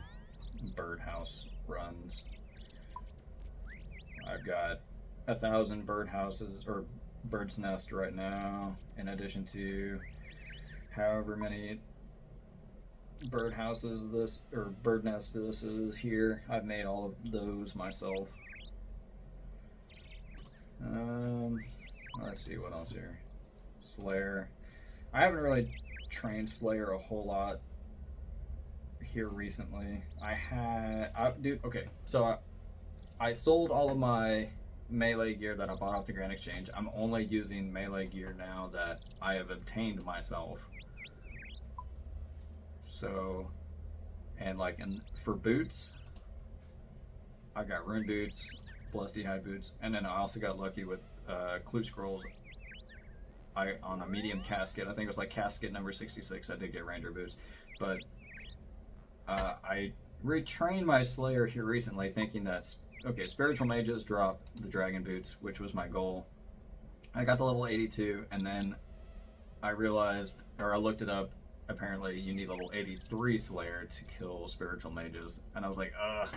birdhouse runs. I've got 1,000 birdhouses or bird's nest right now, in addition to however many birdhouses this or bird nest this is here. I've made all of those myself. Let's see what else here. Slayer. I haven't really trained Slayer a whole lot here recently. Okay, so I sold all of my melee gear that I bought off the Grand Exchange. I'm only using melee gear now that I have obtained myself. So, and like for boots, I got rune boots, Blessed High boots, and then I also got lucky with clue scrolls. On a medium casket, I think it was like casket number 66, I did get ranger boots. But I retrained my Slayer here recently thinking that, okay, spiritual mages drop the dragon boots, which was my goal. I got to level 82, and then I realized, or I looked it up, apparently you need level 83 Slayer to kill spiritual mages, and I was like, ugh.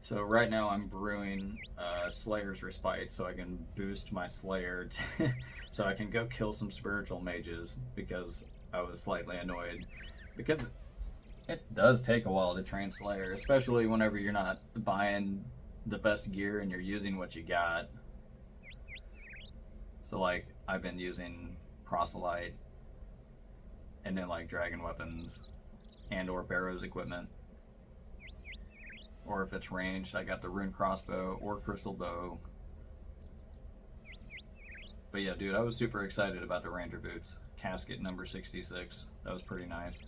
So right now I'm brewing Slayer's Respite so I can boost my Slayer so I can go kill some spiritual mages, because I was slightly annoyed. Because it does take a while to train Slayer, especially whenever you're not buying the best gear and you're using what you got. So like, I've been using Proselyte, and then like dragon weapons and or Barrow's equipment. Or if it's ranged, I got the rune crossbow or crystal bow. But yeah, dude, I was super excited about the ranger boots. Casket number 66. That was pretty nice.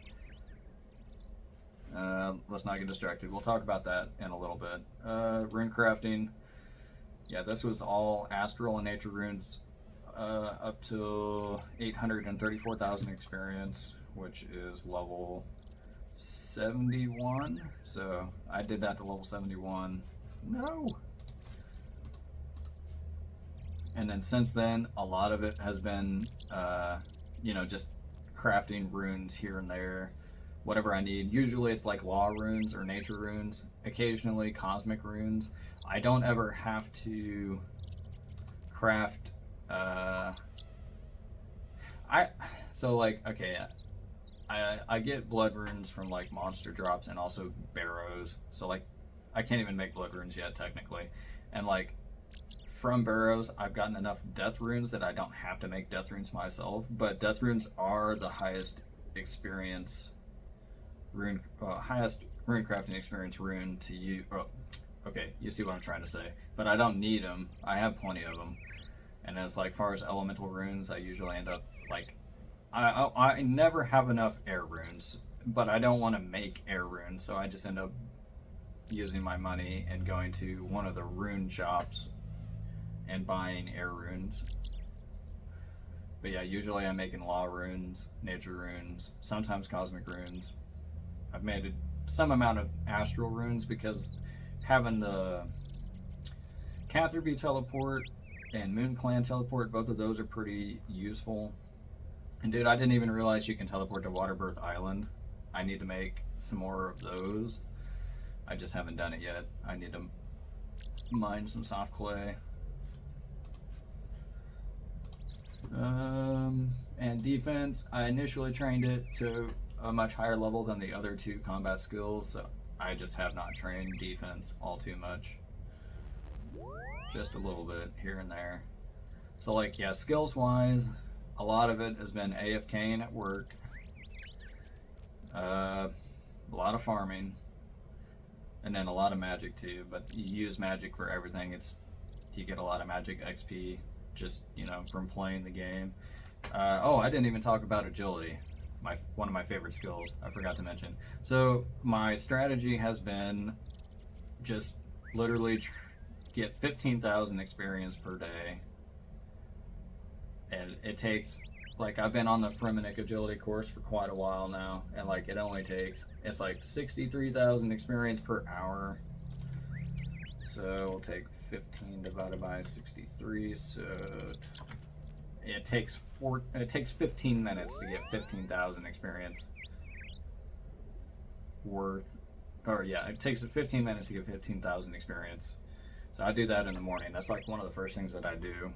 Let's not get distracted. We'll talk about that in a little bit. Rune crafting. Yeah, this was all astral and nature runes up to 834,000 experience, which is level 71. So I did that to level 71. No. And then since then, a lot of it has been, just crafting runes here and there, whatever I need. Usually it's like law runes or nature runes, occasionally cosmic runes. I don't ever have to craft I get blood runes from like monster drops and also barrows. So like I can't even make blood runes yet technically. And like from barrows I've gotten enough death runes that I don't have to make death runes myself, but death runes are the highest experience highest rune crafting experience rune to use. Oh, okay, you see what I'm trying to say. But I don't need them. I have plenty of them. And as like far as elemental runes, I usually end up like I never have enough air runes, but I don't want to make air runes, so I just end up using my money and going to one of the rune shops and buying air runes. But yeah, usually I'm making law runes, nature runes, sometimes cosmic runes. I've made some amount of astral runes because having the Catherby teleport and Moon Clan teleport, both of those are pretty useful. And dude, I didn't even realize you can teleport to Waterbirth Island. I need to make some more of those. I just haven't done it yet. I need to mine some soft clay. And defense, I initially trained it to a much higher level than the other two combat skills, so I just have not trained defense all too much. Just a little bit here and there. So like, yeah, skills wise, a lot of it has been AFKing at work, a lot of farming, and then a lot of magic too. But you use magic for everything. You get a lot of magic XP just, you know, from playing the game. Oh, I didn't even talk about agility, one of my favorite skills. I forgot to mention. So my strategy has been just literally get 15,000 experience per day. And it takes, like, I've been on the Fremenic agility course for quite a while now, and like it's like 63,000 experience per hour. So we'll take 15 divided by 63, so it takes 15 minutes to get 15,000 experience worth, or yeah, it takes 15 minutes to get 15,000 experience. So I do that in the morning. That's like one of the first things that I do.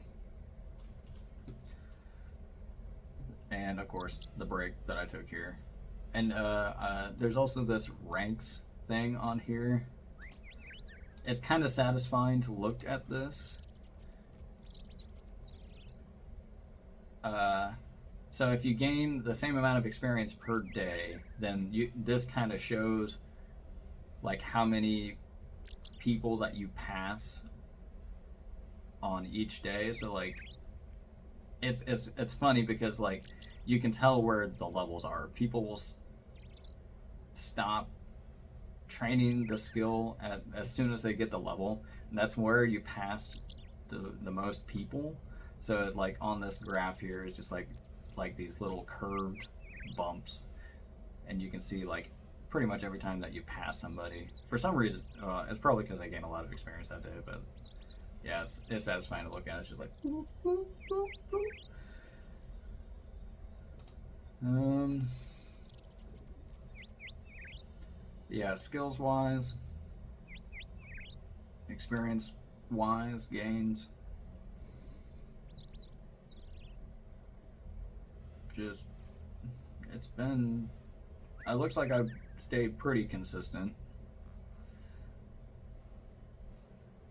And of course the break that I took here. And there's also this ranks thing on here. It's kind of satisfying to look at this. So if you gain the same amount of experience per day, then this kind of shows like how many people that you pass on each day. So like it's funny because like you can tell where the levels are. People will stop training the skill as soon as they get the level, and that's where you pass the most people. So like on this graph here is just like these little curved bumps, and you can see like pretty much every time that you pass somebody. For some reason, it's probably because I gained a lot of experience that day, but yeah, it's satisfying to look at. It's just like boop, boop, boop, boop. Yeah, skills wise, experience wise, gains. Just, it looks like I've stayed pretty consistent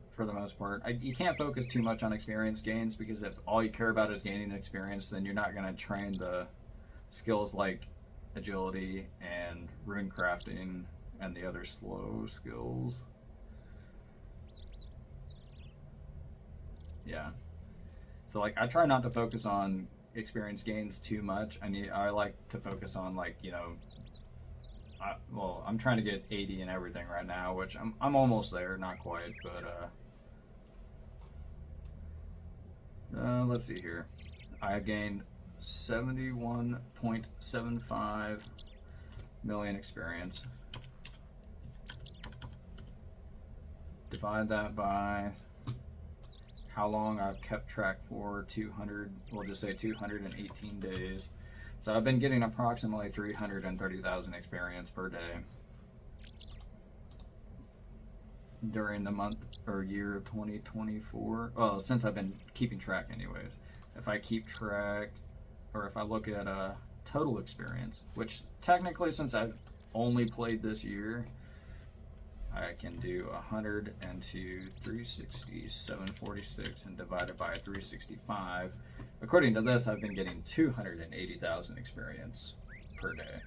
for the most part. You can't focus too much on experience gains, because if all you care about is gaining experience, then you're not going to train the skills like agility and rune crafting and the other slow skills. Yeah. So like I try not to focus on experience gains too much. I like to focus on, like, you know, I'm trying to get 80 and everything right now, which I'm almost there, not quite, but let's see here. I gained 71.75 million experience. Divide that by how long I've kept track for, 200, we'll just say 218 days. So I've been getting approximately 330,000 experience per day during the month or year of 2024. Well, since I've been keeping track anyways. If I keep track, or if I look at total experience, which technically since I've only played this year, I can do 100 into 360, 746, and divided by 365. According to this, I've been getting 280,000 experience per day.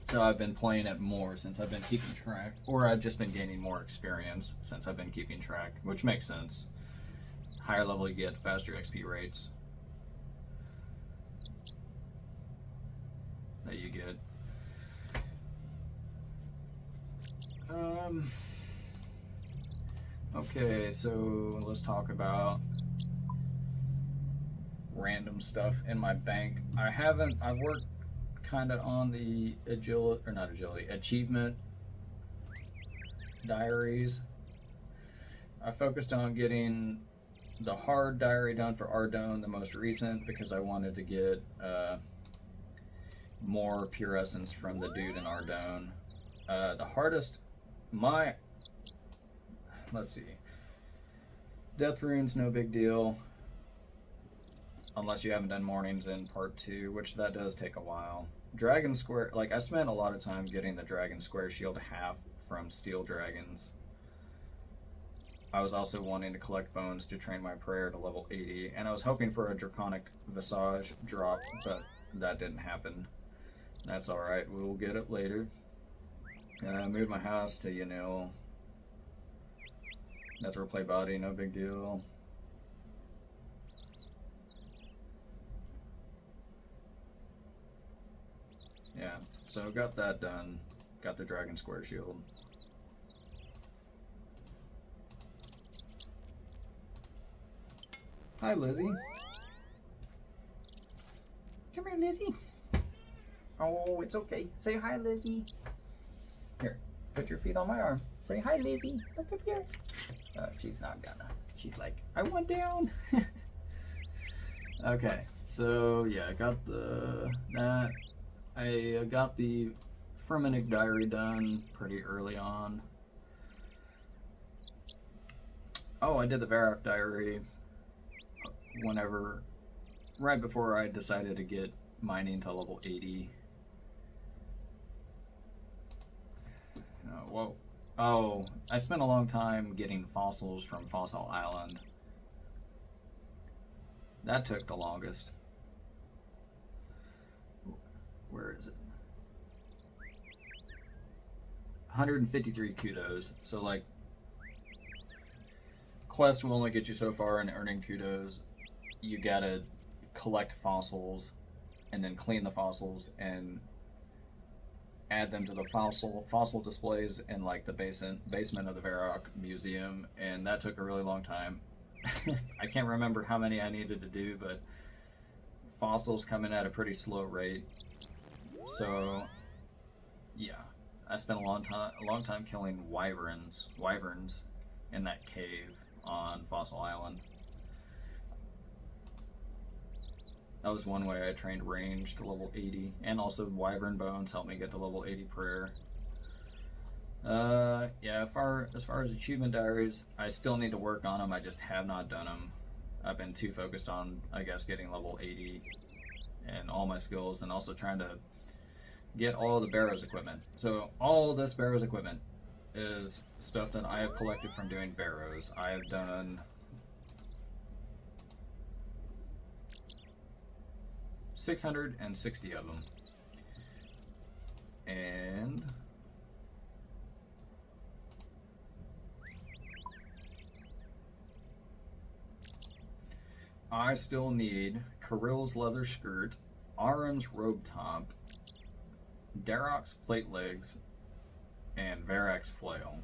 So I've been playing it more since I've been keeping track, or I've just been gaining more experience since I've been keeping track, which makes sense. Higher level you get, faster XP rates that you get. Okay, so let's talk about random stuff in my bank. I've worked kind of on the achievement diaries. I focused on getting the hard diary done for Ardone, the most recent, because I wanted to get more pure essence from the dude in Ardone. The hardest, let's see, Death Rune's no big deal, unless you haven't done mornings in part 2, which that does take a while. Dragon Square, like I spent a lot of time getting the Dragon Square Shield half from Steel Dragons. I was also wanting to collect bones to train my prayer to level 80, and I was hoping for a Draconic Visage drop, but that didn't happen. That's alright, we'll get it later. I moved my house to, Netherplay Body, no big deal. Yeah, so got that done. Got the Dragon Square Shield. Hi, Lizzie. Come here, Lizzie. Oh, it's okay. Say hi, Lizzie. Here, put your feet on my arm. Say hi, Lizzie. Look up here. She's not gonna. She's like, I want down. Okay, so yeah, I got that. I got the Fremennik diary done pretty early on. Oh, I did the Varrock diary right before I decided to get mining to level 80. Whoa. Oh, I spent a long time getting fossils from Fossil Island. That took the longest. Where is it? 153 kudos. So, like, quest will only get you so far in earning kudos. You gotta collect fossils and then clean the fossils and add them to the fossil displays in like the basement of the Varrock Museum, and that took a really long time. I can't remember how many I needed to do, but fossils come in at a pretty slow rate. So yeah, I spent a long time killing wyverns in that cave on Fossil Island. That was one way I trained range to level 80, and also wyvern bones helped me get to level 80 prayer. Yeah, as far as achievement diaries, I still need to work on them. I just have not done them. I've been too focused on, I guess, getting level 80 and all my skills, and also trying to get all the Barrows equipment. So all this Barrows equipment is stuff that I have collected from doing Barrows. I have done 660 of them, and I still need Kirill's leather skirt, Aram's robe top, Darok's plate legs, and Varrock's flail.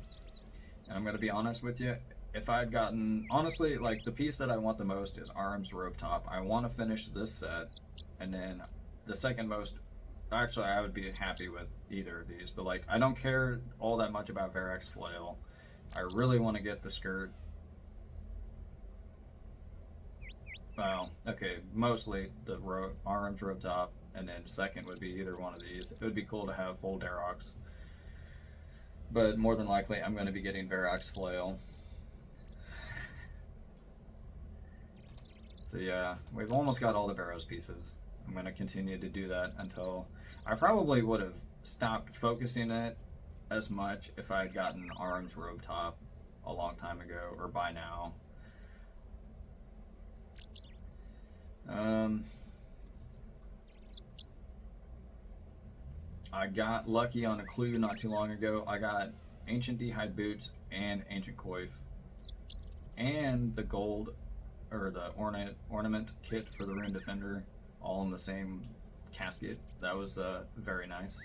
And I'm going to be honest with you, if I had gotten, honestly, like the piece that I want the most is Aram's robe top. I want to finish this set, and then the second most, actually I would be happy with either of these, but like I don't care all that much about Varrock's flail. I really want to get the skirt. Well, okay, mostly the Aram's robe top and then second would be either one of these. It would be cool to have full Darox, but more than likely I'm going to be getting Verax Flail. So yeah, we've almost got all the Barrows pieces. I'm going to continue to do that until I probably would have stopped focusing it as much if I had gotten Arms Robe Top a long time ago, or by now. I got lucky on a clue not too long ago. I got Ancient D'hide Boots and Ancient Coif, and the gold, or the ornament kit for the Rune Defender, all in the same casket. That was very nice.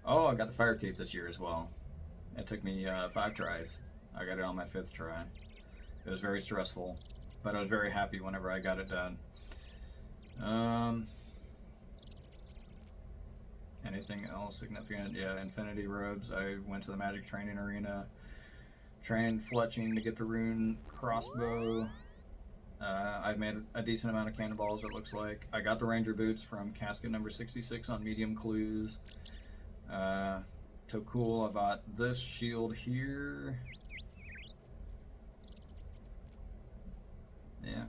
Oh, I got the Fire Cape this year as well. It took me 5 tries. I got it on my 5th try. It was very stressful, but I was very happy whenever I got it done. Anything else significant? Yeah, Infinity Robes. I went to the Magic Training Arena, trained fletching to get the rune crossbow. I've made a decent amount of cannonballs, it looks like. I got the Ranger Boots from casket number 66 on medium clues. So cool. I bought this shield here. Yeah.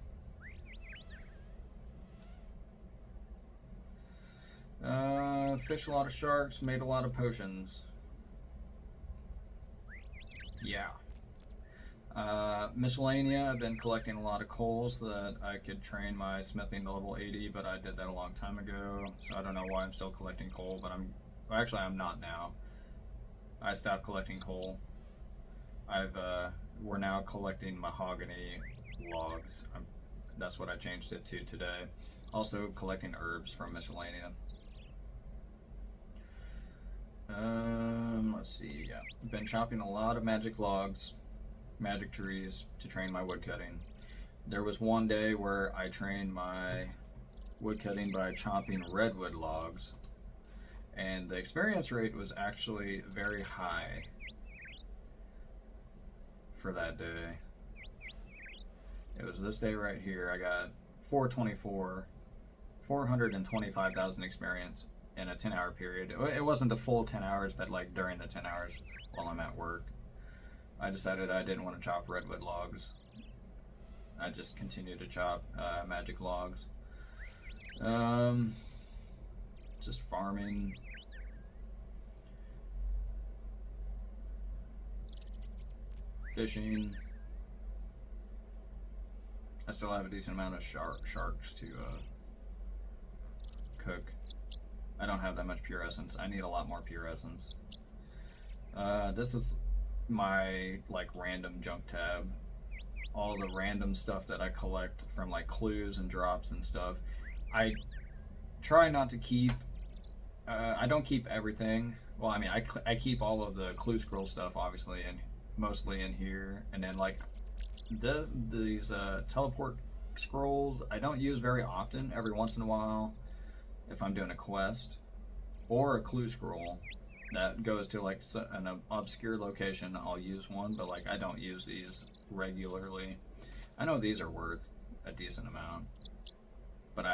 Fished a lot of sharks, made a lot of potions. Yeah. Miscellanea, I've been collecting a lot of coal so that I could train my smithing to level 80, but I did that a long time ago, so I don't know why I'm still collecting coal, but I'm not now. I stopped collecting coal. We're now collecting mahogany logs. That's what I changed it to today. Also collecting herbs from Miscellanea. Let's see, yeah. I've been chopping a lot of magic logs, magic trees, to train my woodcutting. There was one day where I trained my woodcutting by chopping redwood logs, and the experience rate was actually very high for that day. It was this day right here. I got 425,000 experience in a 10-hour period. It wasn't the full 10 hours, but like during the 10 hours while I'm at work. I decided I didn't want to chop redwood logs. I just continued to chop magic logs. Just farming. Fishing. I still have a decent amount of sharks to cook. I don't have that much pure essence. I need a lot more pure essence. This is my like random junk tab. All the random stuff that I collect from like clues and drops and stuff. I try not to keep. I don't keep everything. Well, I mean, I keep all of the clue scroll stuff obviously, and mostly in here, and then like these teleport scrolls I don't use very often. Every once in a while, if I'm doing a quest or a clue scroll that goes to like an obscure location, I'll use one, but like I don't use these regularly. I know these are worth a decent amount, but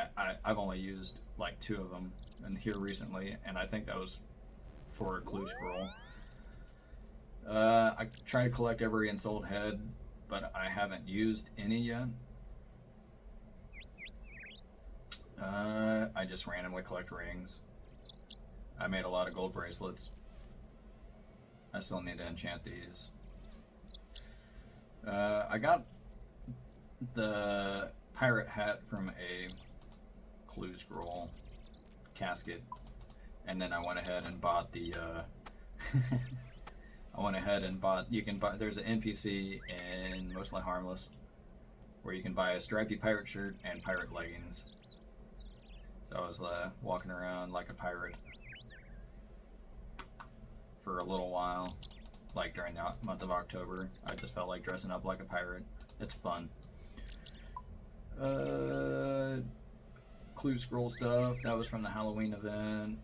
I've only used like 2 of them in here recently, and I think that was for a clue scroll. I try to collect every ensouled head, but I haven't used any yet. I just randomly collect rings. I made a lot of gold bracelets. I still need to enchant these. I got the pirate hat from a clue scroll casket, and then I went ahead and bought the you can buy, there's an NPC in Mostly Harmless where you can buy a stripy pirate shirt and pirate leggings. So I was walking around like a pirate for a little while, like during the month of October. I just felt like dressing up like a pirate. It's fun. Clue scroll stuff, that was from the Halloween event.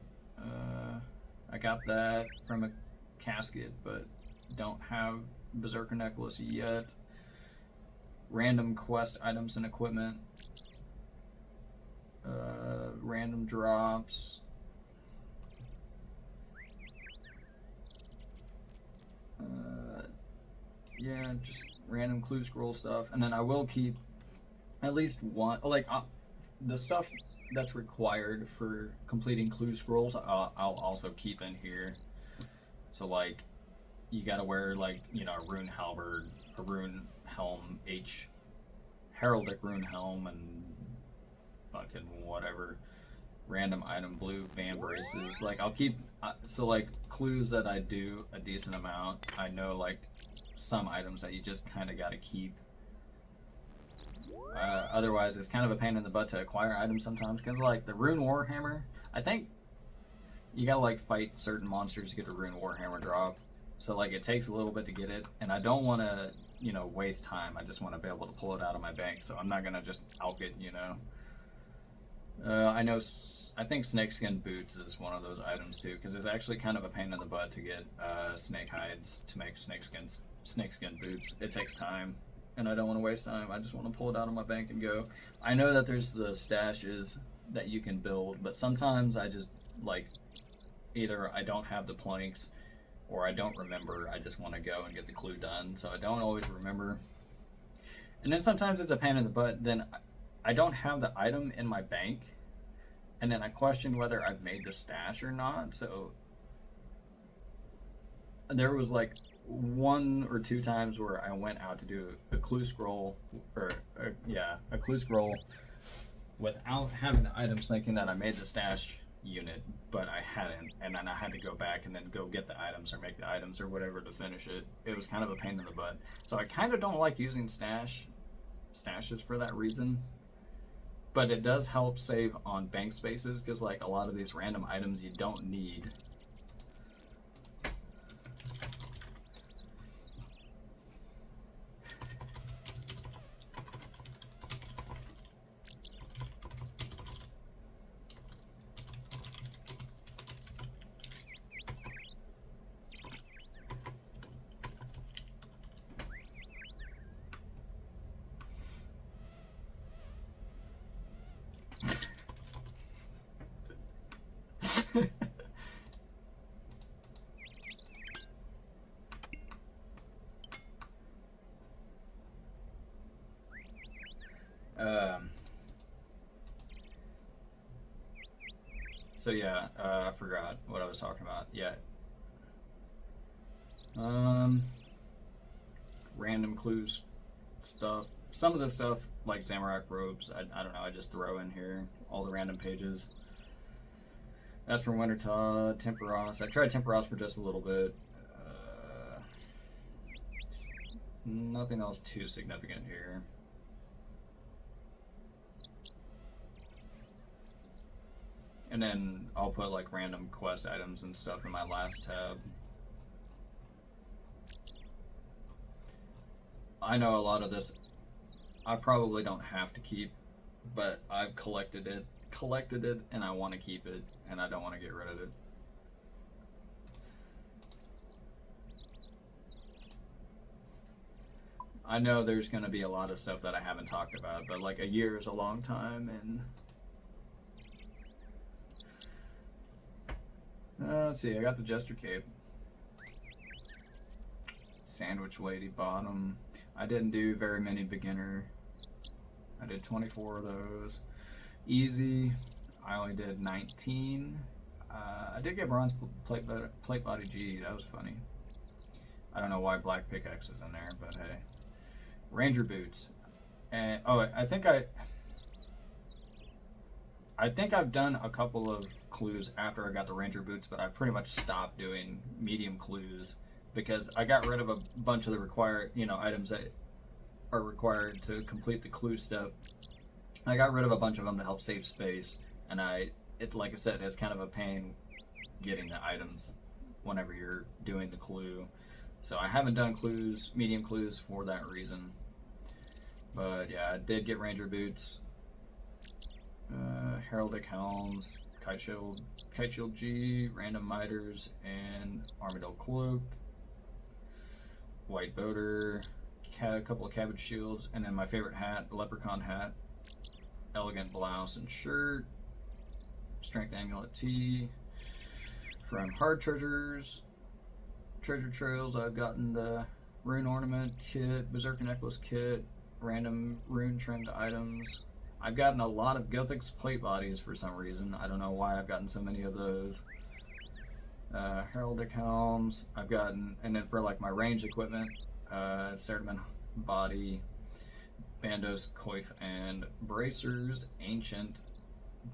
I got that from a casket, but don't have Berserker necklace yet. Random quest items and equipment. Random drops. Yeah, just random clue scroll stuff, and then I will keep at least one, like the stuff that's required for completing clue scrolls. I'll also keep in here. So like, you gotta wear like, you know, a rune halberd, a rune helm, heraldic rune helm, and fucking whatever. Random item, blue van braces. Like I'll keep so like clues that I do a decent amount. I know like some items that you just kind of got to keep. Otherwise, it's kind of a pain in the butt to acquire items sometimes. Because like the rune warhammer, I think you gotta like fight certain monsters to get the rune warhammer drop. So like it takes a little bit to get it, and I don't want to, you know, waste time. I just want to be able to pull it out of my bank. So I'm not gonna just alk it, you know. I think snakeskin boots is one of those items too, because it's actually kind of a pain in the butt to get snake hides to make snakeskin boots. It takes time, and I don't want to waste time. I just want to pull it out of my bank and go. I know that there's the stashes that you can build, but sometimes I just like either I don't have the planks or I don't remember. I just want to go and get the clue done, so I don't always remember. And then sometimes it's a pain in the butt. Then I don't have the item in my bank, and then I question whether I've made the stash or not. So there was like 1 or 2 times where I went out to do a clue scroll, a clue scroll without having the items, thinking that I made the stash unit, but I hadn't, and then I had to go back and then go get the items or make the items or whatever to finish it. It was kind of a pain in the butt. So I kind of don't like using stashes for that reason. But it does help save on bank spaces, because like a lot of these random items you don't need. So yeah, I forgot what I was talking about. Yeah. Random clues stuff. Some of the stuff, like Zamorak robes, I don't know, I just throw in here all the random pages. That's from Wintertod, Temperos. I tried Temperos for just a little bit. Nothing else too significant here. And then I'll put like random quest items and stuff in my last tab. I know a lot of this I probably don't have to keep, but I've collected it, and I want to keep it, and I don't want to get rid of it. I know there's going to be a lot of stuff that I haven't talked about, but like a year is a long time, and let's see, I got the Jester Cape. Sandwich Lady bottom. I didn't do very many beginner. I did 24 of those. Easy, I only did 19. I did get bronze plate body G, that was funny. I don't know why black pickaxe was in there, but hey. Ranger boots. And oh, I think I've done a couple of clues after I got the Ranger boots, but I pretty much stopped doing medium clues because I got rid of a bunch of the required, items that are required to complete the clue step. I got rid of a bunch of them to help save space, and like I said, it's kind of a pain getting the items whenever you're doing the clue. So I haven't done medium clues for that reason. But yeah, I did get Ranger boots, Heraldic helms, Kite Shield G, random miters, and Armadillo cloak, white boater, a couple of cabbage shields, and then my favorite hat, the leprechaun hat. elegant blouse and shirt. Strength amulet tee. From Hard Treasures, Treasure Trails, I've gotten the rune ornament kit, berserker necklace kit, random rune trimmed items. I've gotten a lot of Gothic's plate bodies for some reason. I don't know why I've gotten so many of those. Heraldic helms. I've gotten, and then for like my range equipment, Cerdaman body, bandos, coif, and bracers, ancient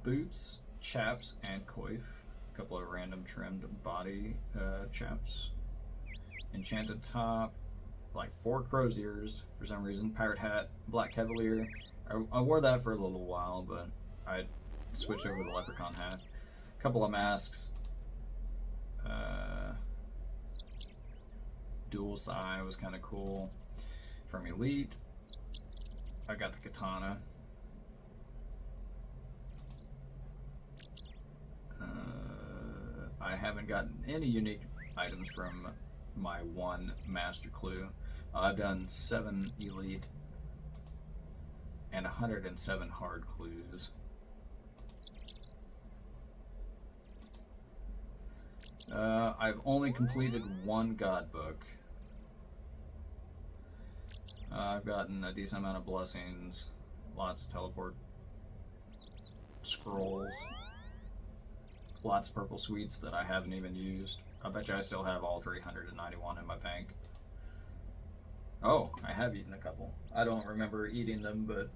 boots, chaps, and coif. A couple of random trimmed body chaps. Enchanted top, like 4 crow's ears for some reason. Pirate hat, black cavalier. I wore that for a little while, but I switched over to the leprechaun hat. A couple of masks. Dual Sai was kind of cool. From Elite, I got the katana. I haven't gotten any unique items from my 1 master clue. I've done 7 elite and 107 hard clues. I've only completed 1 god book. I've gotten a decent amount of blessings, lots of teleport scrolls, lots of purple sweets that I haven't even used. I bet you I still have all 391 in my bank. Oh, I have eaten a couple. I don't remember eating them, but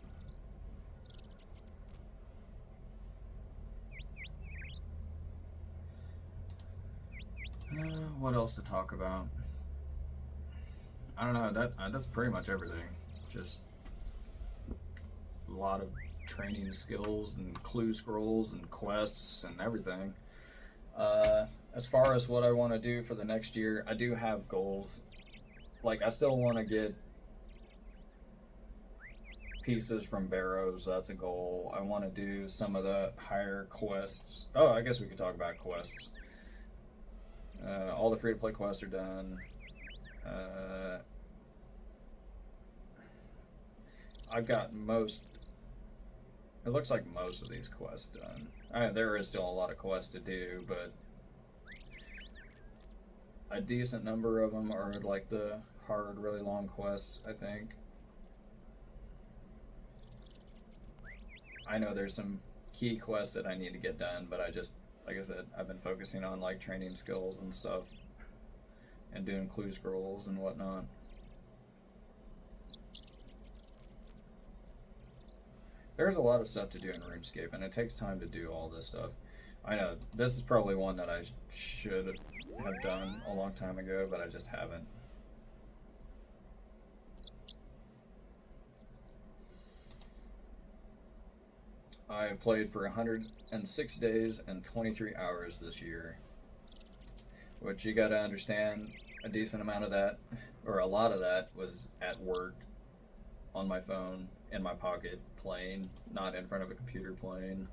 what else to talk about? I don't know. That's pretty much everything. Just a lot of training skills and clue scrolls and quests and everything. As far as what I want to do for the next year, I do have goals. Like, I still want to get pieces from Barrows. That's a goal. I want to do some of the higher quests. Oh, I guess we could talk about quests. All the free-to-play quests are done. I've got most... It looks like most of these quests done. There is still a lot of quests to do, but a decent number of them are like the hard, really long quests, I think. I know there's some key quests that I need to get done, but I just, like I said, I've been focusing on like training skills and stuff and doing clue scrolls and whatnot. There's a lot of stuff to do in RuneScape, and it takes time to do all this stuff. I know, this is probably one that I should have done a long time ago, but I just haven't. I played for 106 days and 23 hours this year, which you gotta understand, a decent amount of that, or a lot of that, was at work, on my phone, in my pocket, playing, not in front of a computer playing.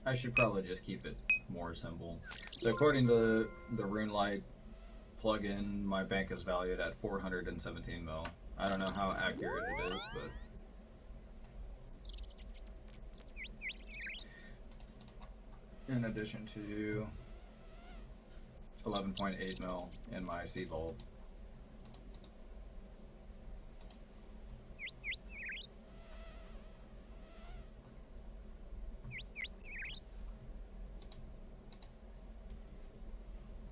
I should probably just keep it more simple. So according to the RuneLight plugin, my bank is valued at 417 mil. I don't know how accurate it is, but in addition to 11.8 mil in my C vault.